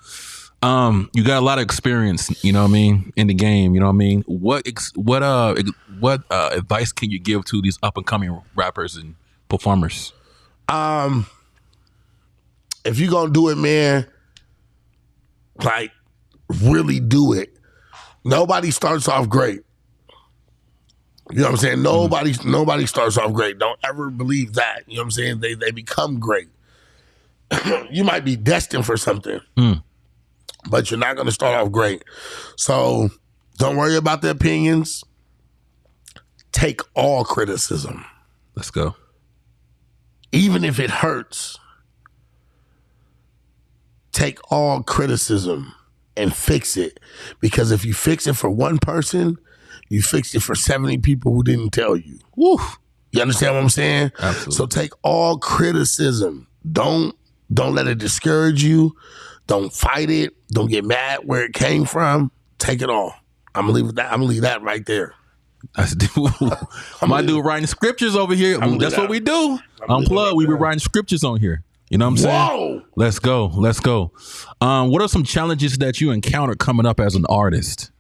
You got a lot of experience, you know what I mean, in the game, you know what I mean? What advice can you give to these up and coming rappers and performers? If you're gonna do it, man, like, really do it. Nobody starts off great. You know what I'm saying? Nobody starts off great. Don't ever believe that. You know what I'm saying? They become great. You might be destined for something. But you're not going to start off great. So don't worry about the opinions. Take all criticism. Let's go. even if it hurts, take all criticism and fix it. Because if you fix it for one person, you fixed it for 70 people who didn't tell you. Woo. You understand what I'm saying? Absolutely. So take all criticism. Don't let it discourage you. Don't fight it. Don't get mad where it came from. Take it all. I'm gonna leave that right there. My dude writing scriptures over here. That's what we do. Unplugged. We be writing scriptures on here. You know what I'm saying? Whoa. Let's go. What are some challenges that you encountered coming up as an artist?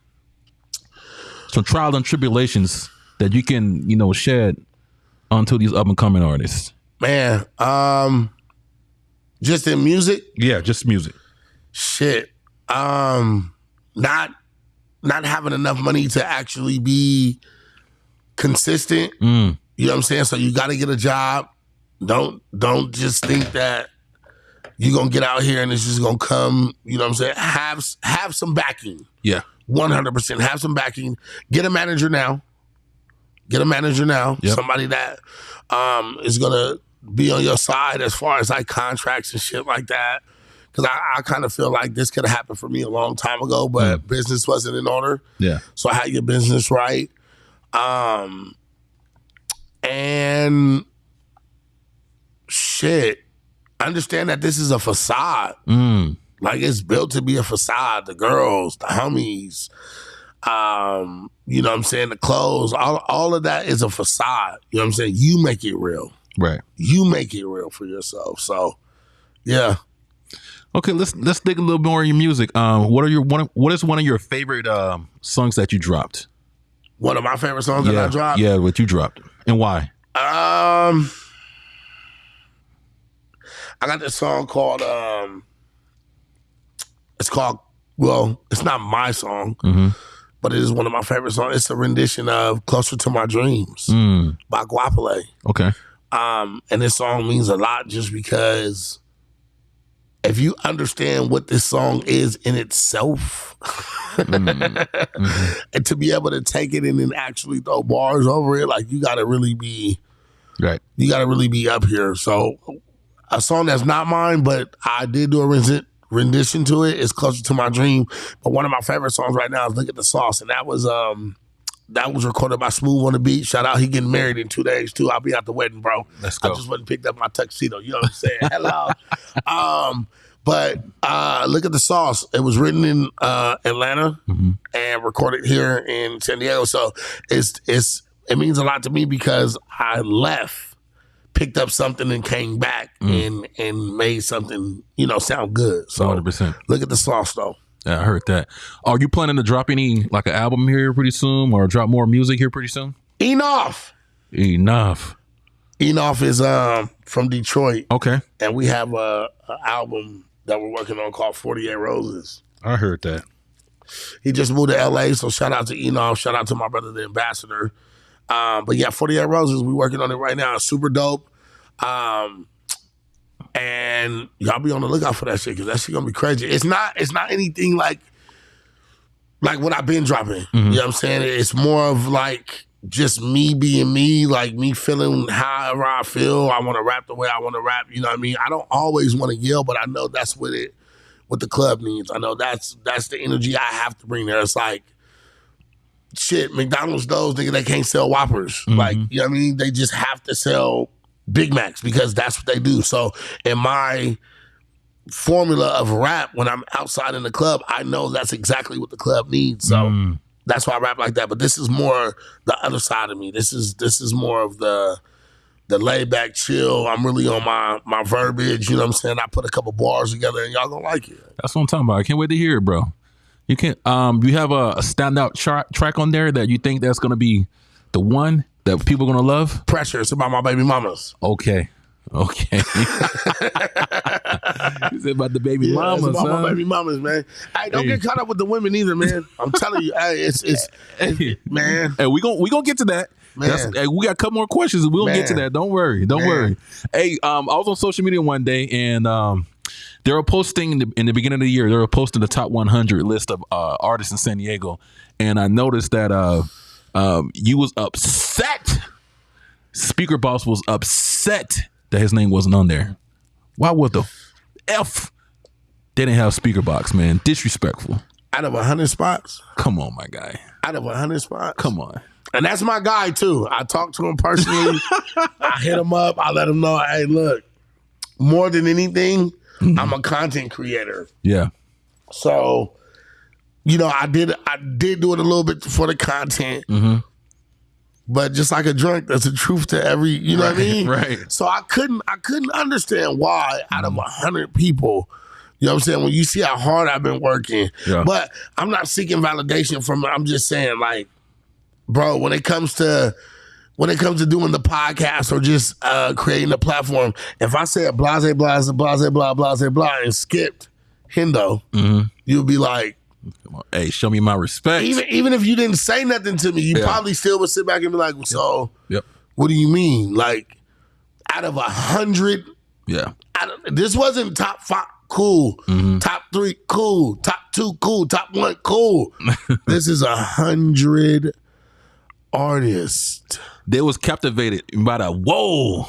Some trials and tribulations that you can, shed onto these up and coming artists. Man, just in music? Yeah, just music. Shit. Not having enough money to actually be consistent. You know what I'm saying? So you got to get a job. Don't just think that you're going to get out here and it's just going to come, you know what I'm saying? Have some backing. Yeah. 100%. Have some backing. Get a manager now. Yep. Somebody that is going to be on your side as far as like contracts and shit like that. Because I kind of feel like this could have happened for me a long time ago, but business wasn't in order. Yeah. So I had to get business right. And shit, understand that this is a facade. Like it's built to be a facade. The girls, the homies, you know what I'm saying? The clothes, all of that is a facade. You know what I'm saying? You make it real. Right. You make it real for yourself. So, yeah. Okay, let's dig a little more in your music. What is one of your favorite songs that you dropped? One of my favorite songs that I dropped? Yeah, what you dropped. And why? I got this song called it's not my song, but it is one of my favorite songs. It's a rendition of Closer to My Dreams by Whooooaaaa. Okay. And this song means a lot just because if you understand what this song is in itself, and to be able to take it and then actually throw bars over it, like you got to really be right. You got to really be up here. So a song that's not mine, but I did do a rendition to it. It's Closer to My Dream. But one of my favorite songs right now is Look at the Sauce, and that was recorded by Smooth on the Beat. Shout out, he getting married in 2 days too. I'll be at the wedding, bro. Let's go. I just went and picked up my tuxedo. You know what I'm saying? Hello. But Look at the Sauce. It was written in Atlanta and recorded here in San Diego. So it means a lot to me because I left, picked up something and came back and made something, sound good. So 100%. Look at the Sauce though. Yeah, I heard that. Are you planning to drop any like an album here pretty soon or drop more music here pretty soon? Enough is from Detroit. Okay. And we have a album that we're working on called 48 Roses. I heard that. He just moved to LA, so shout out to Enough, shout out to my brother, the Ambassador. But yeah, 48 Roses, we're working on it right now. It's super dope. And y'all be on the lookout for that shit, because that shit gonna be crazy. It's not anything like what I've been dropping. You know what I'm saying? It's more of like just me being me, like me feeling however I feel. I want to rap the way I want to rap. You know what I mean? I don't always want to yell, but I know that's what the club needs. I know that's the energy I have to bring there. It's like, shit, McDonald's knows, nigga, they can't sell Whoppers. Like, you know what I mean? They just have to sell Big Macs because that's what they do. So in my formula of rap, when I'm outside in the club, I know that's exactly what the club needs. So that's why I rap like that. But this is more the other side of me. This is more of the laid back chill. I'm really on my verbiage. You know what I'm saying? I put a couple bars together and y'all gonna like it. That's what I'm talking about. I can't wait to hear it, bro. You can't. You have a standout track on there that you think that's gonna be the one that people are gonna love? Pressure. It's about my baby mamas. Okay. You said about the baby mamas, it's about my baby mamas, man. Hey, don't get caught up with the women either, man. I'm telling you, hey, it's man. Hey, we gonna get to that. Hey, we got a couple more questions. We'll get to that. Don't worry. Hey, I was on social media one day and they were posting in the beginning of the year. They were posting the top 100 list of artists in San Diego, and I noticed that you was upset. SpeakerBoxx was upset that his name wasn't on there. Why would the F they didn't have SpeakerBoxx, man? Disrespectful. Out of 100 spots? Come on, my guy. Out of 100 spots? Come on. And that's my guy, too. I talked to him personally. I hit him up. I let him know, hey, look, more than anything, I'm a content creator. Yeah. So, you know, I did do it a little bit for the content. But just like a drink, there's a truth to every, you know what I mean? Right. So I couldn't understand why out of 100 people, you know what I'm saying, when you see how hard I've been working. Yeah. But I'm not seeking validation from it. I'm just saying, like, bro, when it comes to doing the podcast or just creating a platform, if I said blase, blase, blase, blah, blase, blah, and skipped Hendo, you'll be like, hey, show me my respect. Even if you didn't say nothing to me, you probably still would sit back and be like, so what do you mean? Like, out of 100, this wasn't top 5, cool. Top 3, cool. Top 2, cool. Top 1, cool. This is 100 artists. They was captivated by the whoa.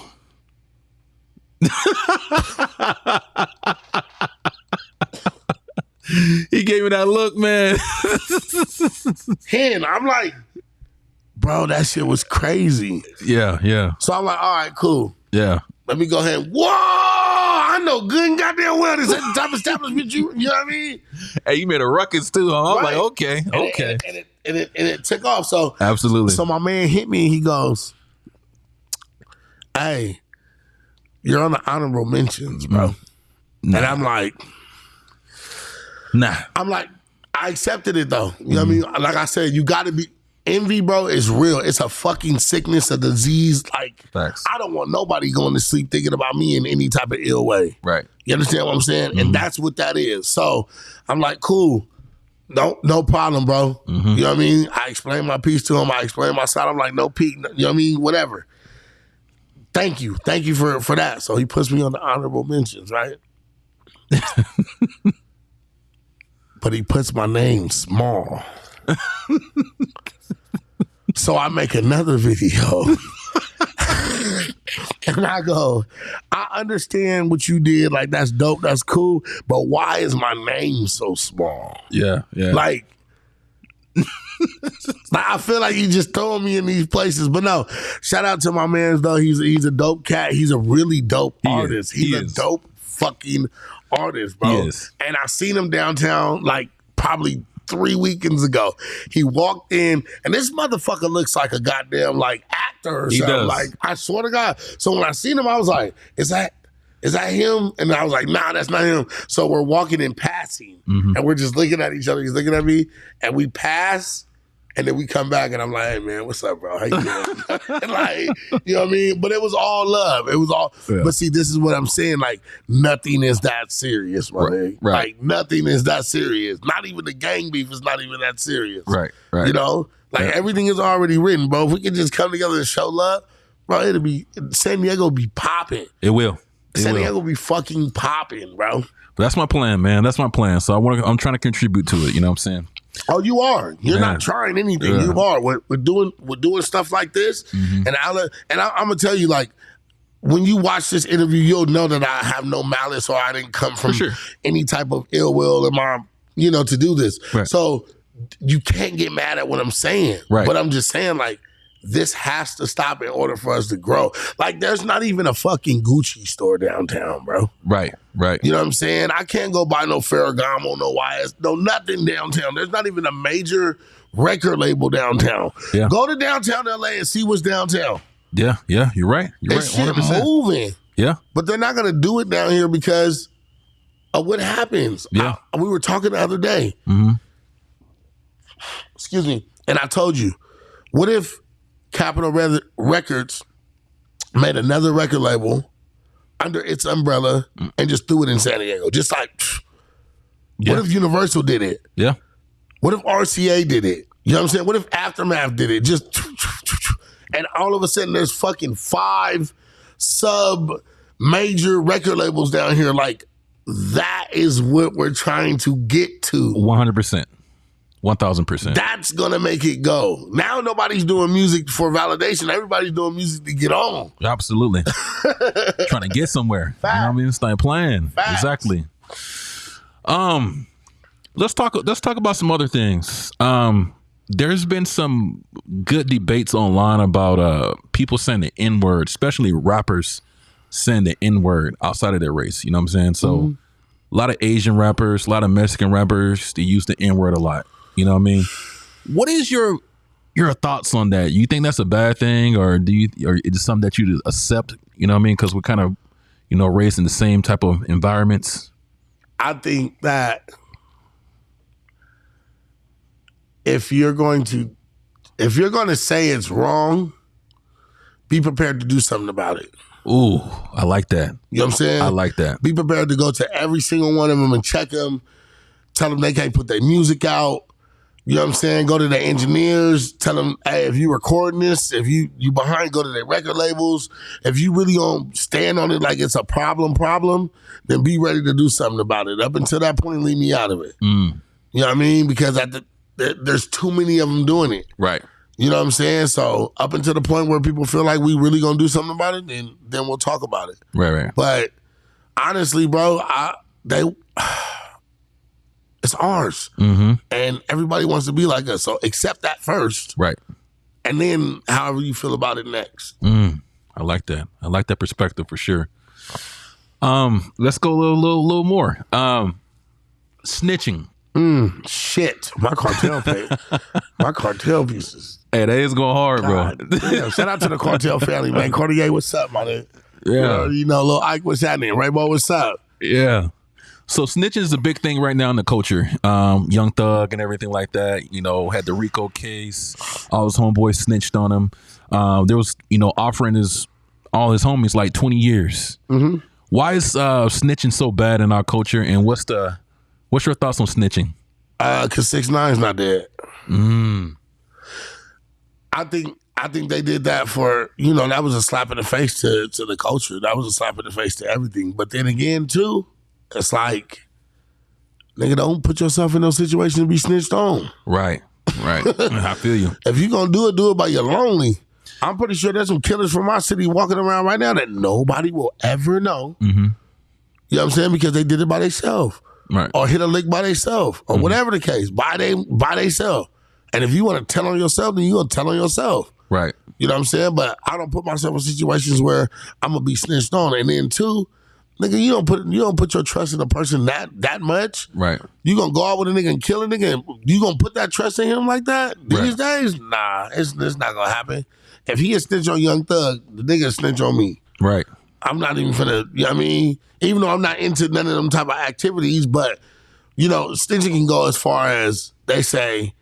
He gave me that look, man. And I'm like, bro, that shit was crazy. Yeah, yeah. So I'm like, all right, cool. Yeah. Let me go ahead and, whoa, I know good and goddamn well this ain't the type of establishment you know what I mean? Hey, you made a ruckus too, huh? I'm like, okay, okay. And it took off. So absolutely. So my man hit me and he goes, hey, you're on the honorable mentions, bro. Nah. And I'm like, nah. I'm like, I accepted it though. You know what I mean? Like I said, you gotta be, envy, bro, is real. It's a fucking sickness, a disease. Like, facts. I don't want nobody going to sleep thinking about me in any type of ill way. Right. You understand what I'm saying? And that's what that is. So I'm like, cool. No problem, bro. You know what I mean? I explained my piece to him. I explained my side. I'm like, no peak. You know what I mean? Whatever. Thank you. Thank you for that. So he puts me on the honorable mentions, right? But he puts my name small. So I make another video. And I go, I understand what you did. Like, that's dope. That's cool. But why is my name so small? Yeah, yeah. Like I feel like you just throwing me in these places. But no, shout out to my man, though. He's a dope cat. He's a really dope artist. He's a dope fucking artist, bro. And I seen him downtown, like, probably 3 weekends ago. He walked in, and this motherfucker looks like a goddamn, like, actor or something. Does. Like, I swear to God. So when I seen him, I was like, is that him? And I was like, nah, that's not him. So we're walking in passing, and we're just looking at each other. He's looking at me, and we pass, and then we come back, and I'm like, hey, man, what's up, bro? How you doing? And like, you know what I mean? But it was all love. It was all, but see, this is what I'm saying. Like, nothing is that serious, my nigga. Right. Like, nothing is that serious. Not even the gang beef is not even that serious. Right, right. You know? Like, everything is already written, bro. If we can just come together and show love, bro, San Diego be popping. It will. San Diego be fucking popping, bro. But that's my plan, man. That's my plan. So I'm trying to contribute to it. You know what I'm saying? Oh, you are. You're not trying anything. Yeah. You are. We're doing stuff like this, and I'm gonna tell you, like, when you watch this interview, you'll know that I have no malice or I didn't come from any type of ill will in my, to do this. Right. So you can't get mad at what I'm saying. Right. But I'm just saying, like, this has to stop in order for us to grow. Like, there's not even a fucking Gucci store downtown, bro. Right, right. You know what I'm saying? I can't go buy no Ferragamo, no YS, no nothing downtown. There's not even a major record label downtown. Yeah. Go to downtown LA and see what's downtown. Yeah, yeah, you're right. You're right. 100%. Shit moving. Yeah. But they're not going to do it down here because of what happens. Yeah. We were talking the other day. Excuse me. And I told you, what if Capitol Records made another record label under its umbrella and just threw it in San Diego? Just like, what if Universal did it? Yeah. What if RCA did it? You know what I'm saying? What if Aftermath did it? Just, and all of a sudden there's fucking 5 sub-major record labels down here. Like, that is what we're trying to get to. 100%. 1000%. That's gonna make it go. Now nobody's doing music for validation. Everybody's doing music to get on. Absolutely. Trying to get somewhere. Facts. You know what I mean? Start playing. Facts. Exactly. Let's talk about some other things. There's been some good debates online about people saying the N-word, especially rappers saying the N-word outside of their race. You know what I'm saying? So a lot of Asian rappers, a lot of Mexican rappers, they use the N-word a lot. You know what I mean? What is your thoughts on that? You think that's a bad thing, or or is it something that you accept? You know what I mean? Because we're kind of, raised in the same type of environments. I think that if you're going to say it's wrong, be prepared to do something about it. Ooh, I like that. You know what I'm saying? I like that. Be prepared to go to every single one of them and check them. Tell them they can't put their music out. You know what I'm saying? Go to the engineers. Tell them, hey, if you recording this, if you behind, go to their record labels. If you really gonna stand on it like it's a problem, then be ready to do something about it. Up until that point, leave me out of it. You know what I mean? Because there's too many of them doing it. Right. You know what I'm saying? So up until the point where people feel like we really gonna do something about it, then we'll talk about it. Right. But honestly, bro, it's ours. And everybody wants to be like us. So accept that first. Right. And then however you feel about it next. I like that. I like that perspective for sure. Let's go a little more. Snitching. Shit. My cartel my cartel pieces. Hey, that is going hard, God, bro. Damn, shout out to the cartel family, man. Cartier, what's up, my nigga? Yeah. Lil Ike, what's happening? Rainbow, what's up? Yeah. So snitching is a big thing right now in the culture. Young Thug and everything like that, had the Rico case. All his homeboys snitched on him. There was, offering all his homies like 20 years. Why is snitching so bad in our culture? And what's your thoughts on snitching? Cause 6ix9ine's not dead. I think they did that for, that was a slap in the face to the culture. That was a slap in the face to everything. But then again, too, it's like, nigga, don't put yourself in those situations to be snitched on. Right. I feel you. If you gonna do it by your lonely. I'm pretty sure there's some killers from my city walking around right now that nobody will ever know. You know what I'm saying? Because they did it by themselves. Right. Or hit a lick by themselves. Or whatever the case. By themselves. And if you want to tell on yourself, then you gonna tell on yourself. Right. You know what I'm saying? But I don't put myself in situations where I'm gonna be snitched on. And then two, nigga, you don't put your trust in a person that much. Right. You gonna go out with a nigga and kill a nigga, and you gonna put that trust in him like that? These days? Nah, it's not gonna happen. If he is snitch on Young Thug, the nigga snitch on me. Right. I'm not even finna, you know what I mean? Even though I'm not into none of them type of activities, but, snitching can go as far as they say,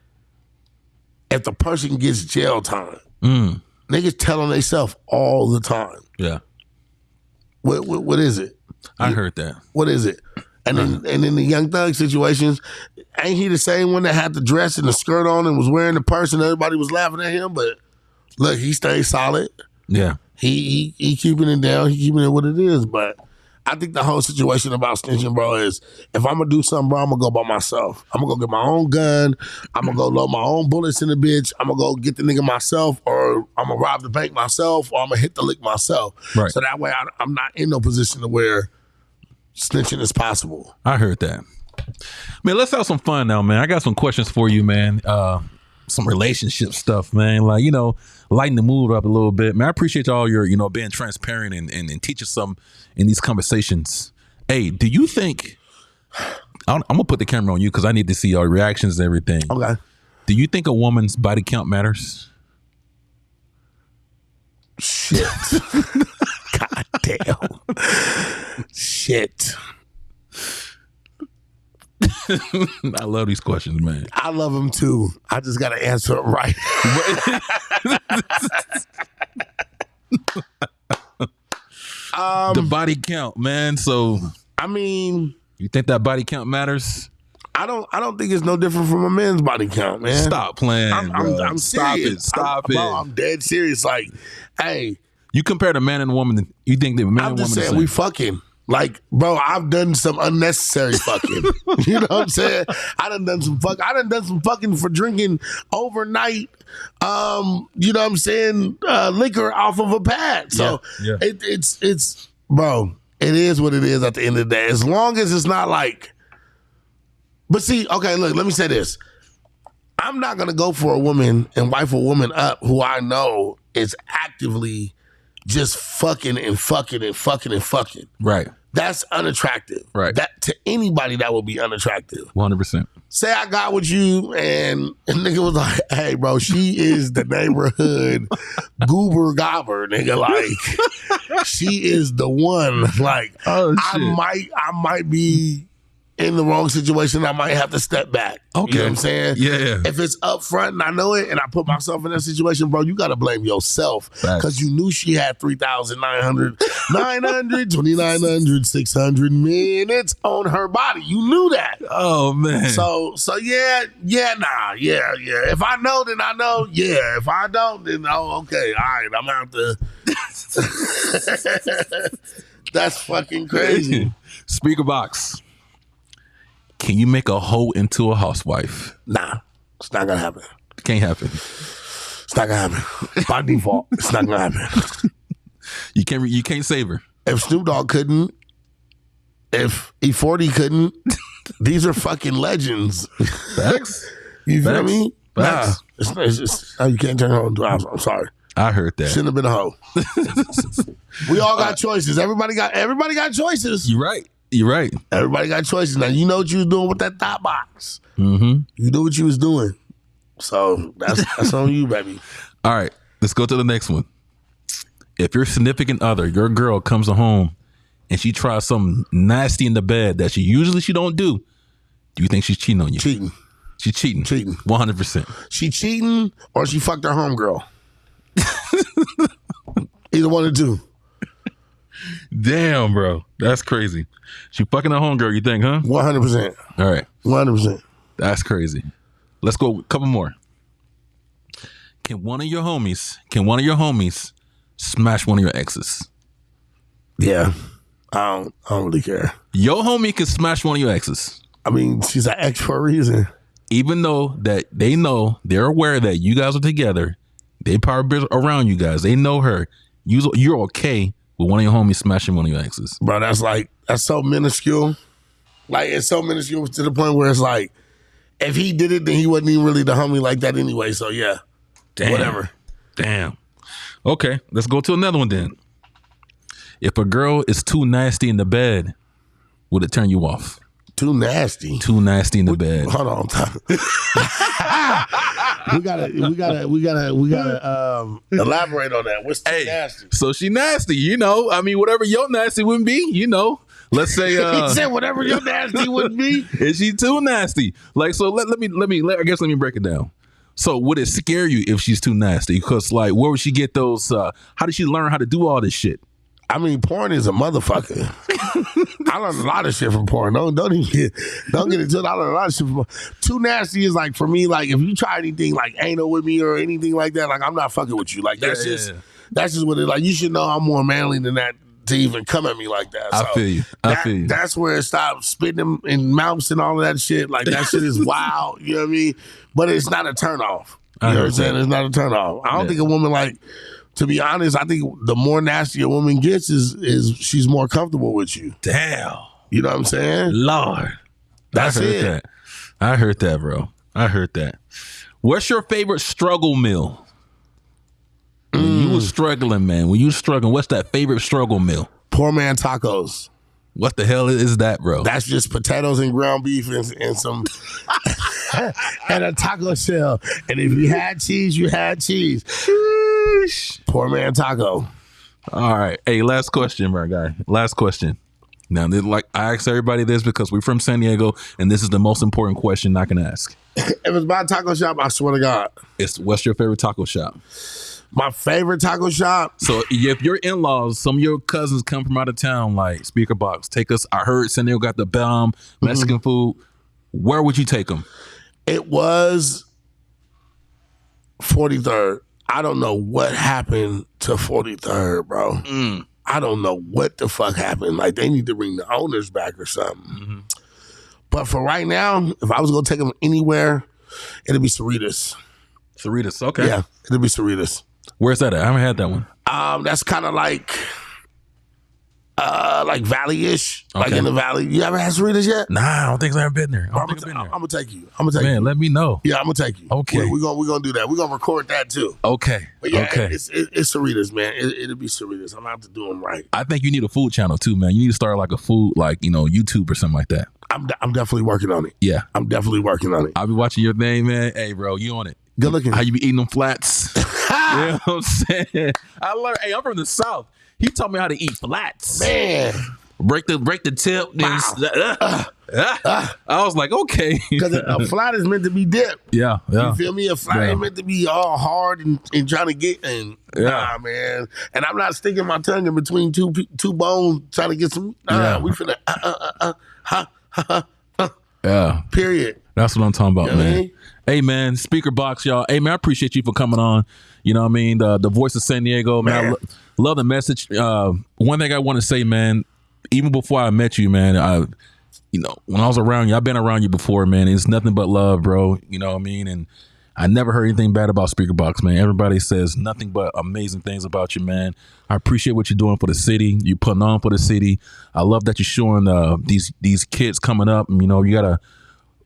if the person gets jail time, niggas tell on themselves all the time. Yeah. What is it? I heard that. What is it? And then in the Young Thug situations, ain't he the same one that had the dress and the skirt on and was wearing the purse and everybody was laughing at him? But look, he stayed solid. Yeah. He keeping it down. He keeping it what it is. But I think the whole situation about snitching, bro, is if I'm going to do something, bro, I'm going to go by myself. I'm going to go get my own gun. I'm going to go load my own bullets in the bitch. I'm going to go get the nigga myself, or I'm going to rob the bank myself, or I'm going to hit the lick myself. Right. So that way I'm not in no position to where snitching is possible. I heard that. Man, let's have some fun now, man. I got some questions for you, man. Some relationship stuff, man. Like, lighten the mood up a little bit. Man, I appreciate all your, being transparent and teaching some in these conversations. Hey, do you think, I'm going to put the camera on you because I need to see your reactions and everything. Okay. Do you think a woman's body count matters? Shit. God damn. Shit. I love these questions, man. I love them too. I just got to answer it right. The body count, man. So, I mean, you think that body count matters? I don't think it's no different from a man's body count, man. Stop playing. I'm serious. Stop it. I'm dead serious. Like, hey, you compare the man and woman. You think that man I'm and just woman? saying we fucking. Like, bro, I've done some unnecessary fucking. You know what I'm saying? I done some fucking for drinking overnight. You know what I'm saying? Liquor off of a pad. So it's bro. It is what it is at the end of the day. As long as it's not like. But see, okay, look. Let me say this. I'm not gonna go for a woman and wife a woman up who I know is actively just fucking and fucking and fucking and fucking. Right. That's unattractive. Right. That to anybody that would be unattractive. 100%. Say I got with you and nigga was like, hey bro, she is the neighborhood goober gobber, nigga. Like she is the one. Like I might be in the wrong situation, I might have to step back. Okay. You know what I'm saying? Yeah. If it's up front and I know it and I put myself in that situation, bro, you got to blame yourself. Because you knew she had 3,900, 900, 2,900, 600 minutes on her body. You knew that. Oh, man. So yeah. If I know, then I know. Yeah. If I don't, then okay. All right. I'm out to. That's fucking crazy. SpeakerBoxx. Can you make a hoe into a housewife? Nah, it's not gonna happen. Can't happen. It's not gonna happen. By default, it's not gonna happen. You can't save her. If Snoop Dogg couldn't, if E40 couldn't, these are fucking legends. Facts. You feel me? Facts. Nah, it's just you can't turn her on. I'm sorry. I heard that. Shouldn't have been a hoe. We all got choices. Everybody got choices. You're right. You're right. Everybody got choices. Now, you know what you was doing with that thought box. Mm-hmm. You knew what you was doing. So that's on you, baby. All right. Let's go to the next one. If your significant other, your girl, comes home and she tries something nasty in the bed that she don't do you think she's cheating on you? Cheating. She's cheating. 100%. She cheating or she fucked her homegirl. Either one of the two. Damn, bro. That's crazy. She fucking a homegirl, you think, huh? 100%. All right. 100%. That's crazy. Let's go a couple more. Can one of your homies smash one of your exes? Yeah. I don't really care. Your homie can smash one of your exes. I mean, she's an ex for a reason. Even though that they're aware that you guys are together, they probably around you guys. They know her. You're okay with one of your homies smashing one of your exes. Bro, that's so minuscule. Like, it's so minuscule to the point where it's like, if he did it, then he wasn't even really the homie like that anyway. So, yeah. Damn. Whatever. Damn. Okay, let's go to another one then. If a girl is too nasty in the bed, would it turn you off? Too nasty? Too nasty in the bed. Hold on. We gotta elaborate on that. What's too nasty? So she nasty, you know. I mean, whatever your nasty wouldn't be, you know. Let's say he said whatever your nasty would be. Is she too nasty? Like, so let me break it down. So would it scare you if she's too nasty? Because like, where would she get those? How did she learn how to do all this shit? I mean, porn is a motherfucker. I learned a lot of shit from porn. Don't get into it. I learned a lot of shit from porn. Too nasty is like, for me, like, if you try anything like anal with me or anything like that, like, I'm not fucking with you. Like, that's just what it, like, you should know I'm more manly than that to even come at me like that. So I feel you. That's where it stops spitting in mouths and all of that shit. Like, that shit is wild. You know what I mean? But it's not a turn off. You know what I'm saying? It's not a turn off. I don't think a woman, like, to be honest, I think the more nasty a woman gets is she's more comfortable with you. Damn. You know what I'm saying? Lord. That's it. I heard that, bro. I heard that. What's your favorite struggle meal? When you was struggling, man. When you was struggling, what's that favorite struggle meal? Poor man tacos. What the hell is that, bro? That's just potatoes and ground beef and some and a taco shell. And if you had cheese, you had cheese. Poor man taco. All right. Hey, last question, my guy. Last question. Now, like, I ask everybody this because we're from San Diego, and this is the most important question I can ask. If it's my taco shop, I swear to God. What's your favorite taco shop? My favorite taco shop? So if your in-laws, some of your cousins come from out of town, like SpeakerBoxx, take us. I heard San Diego got the bomb Mexican food. Where would you take them? It was 43rd. I don't know what happened to 43rd, bro. I don't know what the fuck happened. Like, they need to bring the owners back or something. Mm-hmm. But for right now, if I was going to take them anywhere, it'd be Cerritos. Cerritos, okay. Yeah, it'd be Cerritos. Where's that at? I haven't had that one. That's kind of like Valley-ish, okay. Like in the Valley. You ever had Cerritos yet? Nah, I don't think I've been there. I'm gonna take you. I'm gonna take you. Man, let me know. Yeah, I'm gonna take you. Okay, we're gonna do that. We're gonna record that too. Okay, but yeah, okay. It's Cerritos, man. It'll be Cerritos. I'm gonna have to do them right. I think you need a food channel too, man. You need to start like a food, like YouTube or something like that. I'm definitely working on it. Yeah, I'm definitely working on it. I'll be watching your thing, man. Hey, bro, you on it? Good looking. How you be eating them flats? You know what I'm saying? I learned. Hey, I'm from the South. He taught me how to eat flats. Man. Break the tip. Wow. I was like, okay. Because a flat is meant to be dipped. Yeah. You feel me? A flat ain't meant to be all hard and trying to get in. Nah, man. And I'm not sticking my tongue in between two bones trying to get some. We finna. Yeah. Period. That's what I'm talking about, you know man. I mean? Hey, man, SpeakerBoxx, y'all. Hey, man, I appreciate you for coming on. You know what I mean? The voice of San Diego, man. I love the message. One thing I want to say, man, even before I met you, man, when I was around you, I've been around you before, man. It's nothing but love, bro. You know what I mean? And I never heard anything bad about SpeakerBoxx, man. Everybody says nothing but amazing things about you, man. I appreciate what you're doing for the city. You're putting on for the city. I love that you're showing these kids coming up. And, you gotta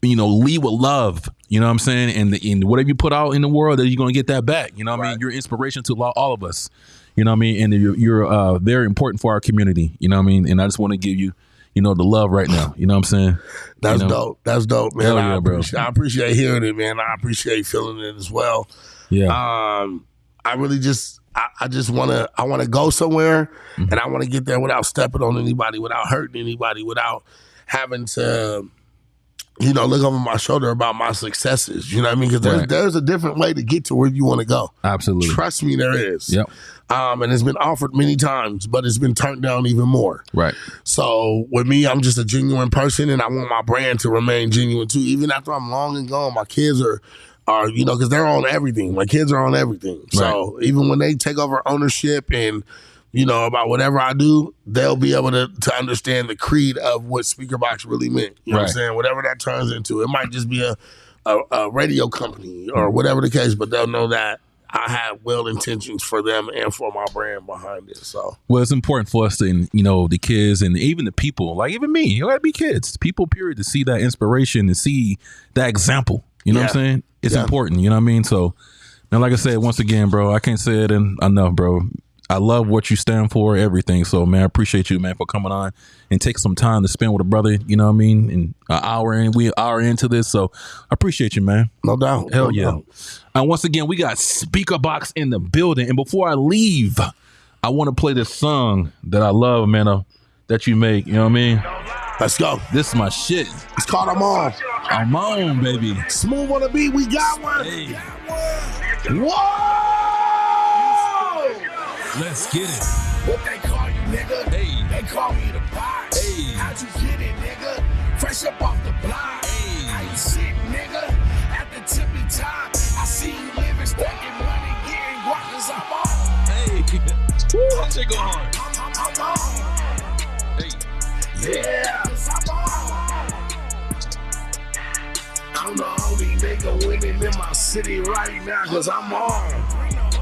lead with love. You know what I'm saying? And whatever you put out in the world, that you're gonna get that back. You know what I mean? You're inspiration to all of us. You know what I mean? And you're very important for our community. You know what I mean? And I just want to give you, the love right now. You know what I'm saying? That's dope. That's dope, man. I appreciate hearing it, man. I appreciate feeling it as well. Yeah. I really I want to go somewhere, and I want to get there without stepping on anybody, without hurting anybody, without having to, look over my shoulder about my successes. You know what I mean? Because there's a different way to get to where you want to go. Absolutely. Trust me, there is. Yep. And it's been offered many times, but it's been turned down even more. Right. So with me, I'm just a genuine person, and I want my brand to remain genuine too. Even after I'm long and gone, my kids are because they're on everything. My kids are on everything. So even when they take over ownership and about whatever I do, they'll be able to understand the creed of what SpeakerBoxx really meant. You know what I'm saying? Whatever that turns into. It might just be a radio company or whatever the case, but they'll know that I have well intentions for them and for my brand behind it. So, well, it's important for us to, the kids and even the people, like even me, you gotta be kids, people, period, to see that inspiration and see that example. You know what I'm saying? It's important. You know what I mean? So, now, like I said, once again, bro, I can't say it enough, bro. I love what you stand for, everything. So, man, I appreciate you, man, for coming on and take some time to spend with a brother, you know what I mean? And we an hour into this. So I appreciate you, man. No doubt. Hell yeah. And once again, we got SpeakerBoxx in the building. And before I leave, I want to play this song that I love, man, that you make. You know what I mean? Let's go. This is my shit. It's called I'm On. I'm On, baby. Smooth on the beat. We got one. Hey. Whoa! Let's get it. What they call you, nigga? Hey. They call me the box. Hey. How'd you get it, nigga? Fresh up off the block. Hey. How you sitting, nigga? At the tippy top. I see you living, stacking money, getting guap, 'cause I'm on. Hey. Woo, that shit go hard. I'm on. Hey. Yeah. 'Cause I'm on. I'm the only nigga winning in my city right now, 'cause I'm on.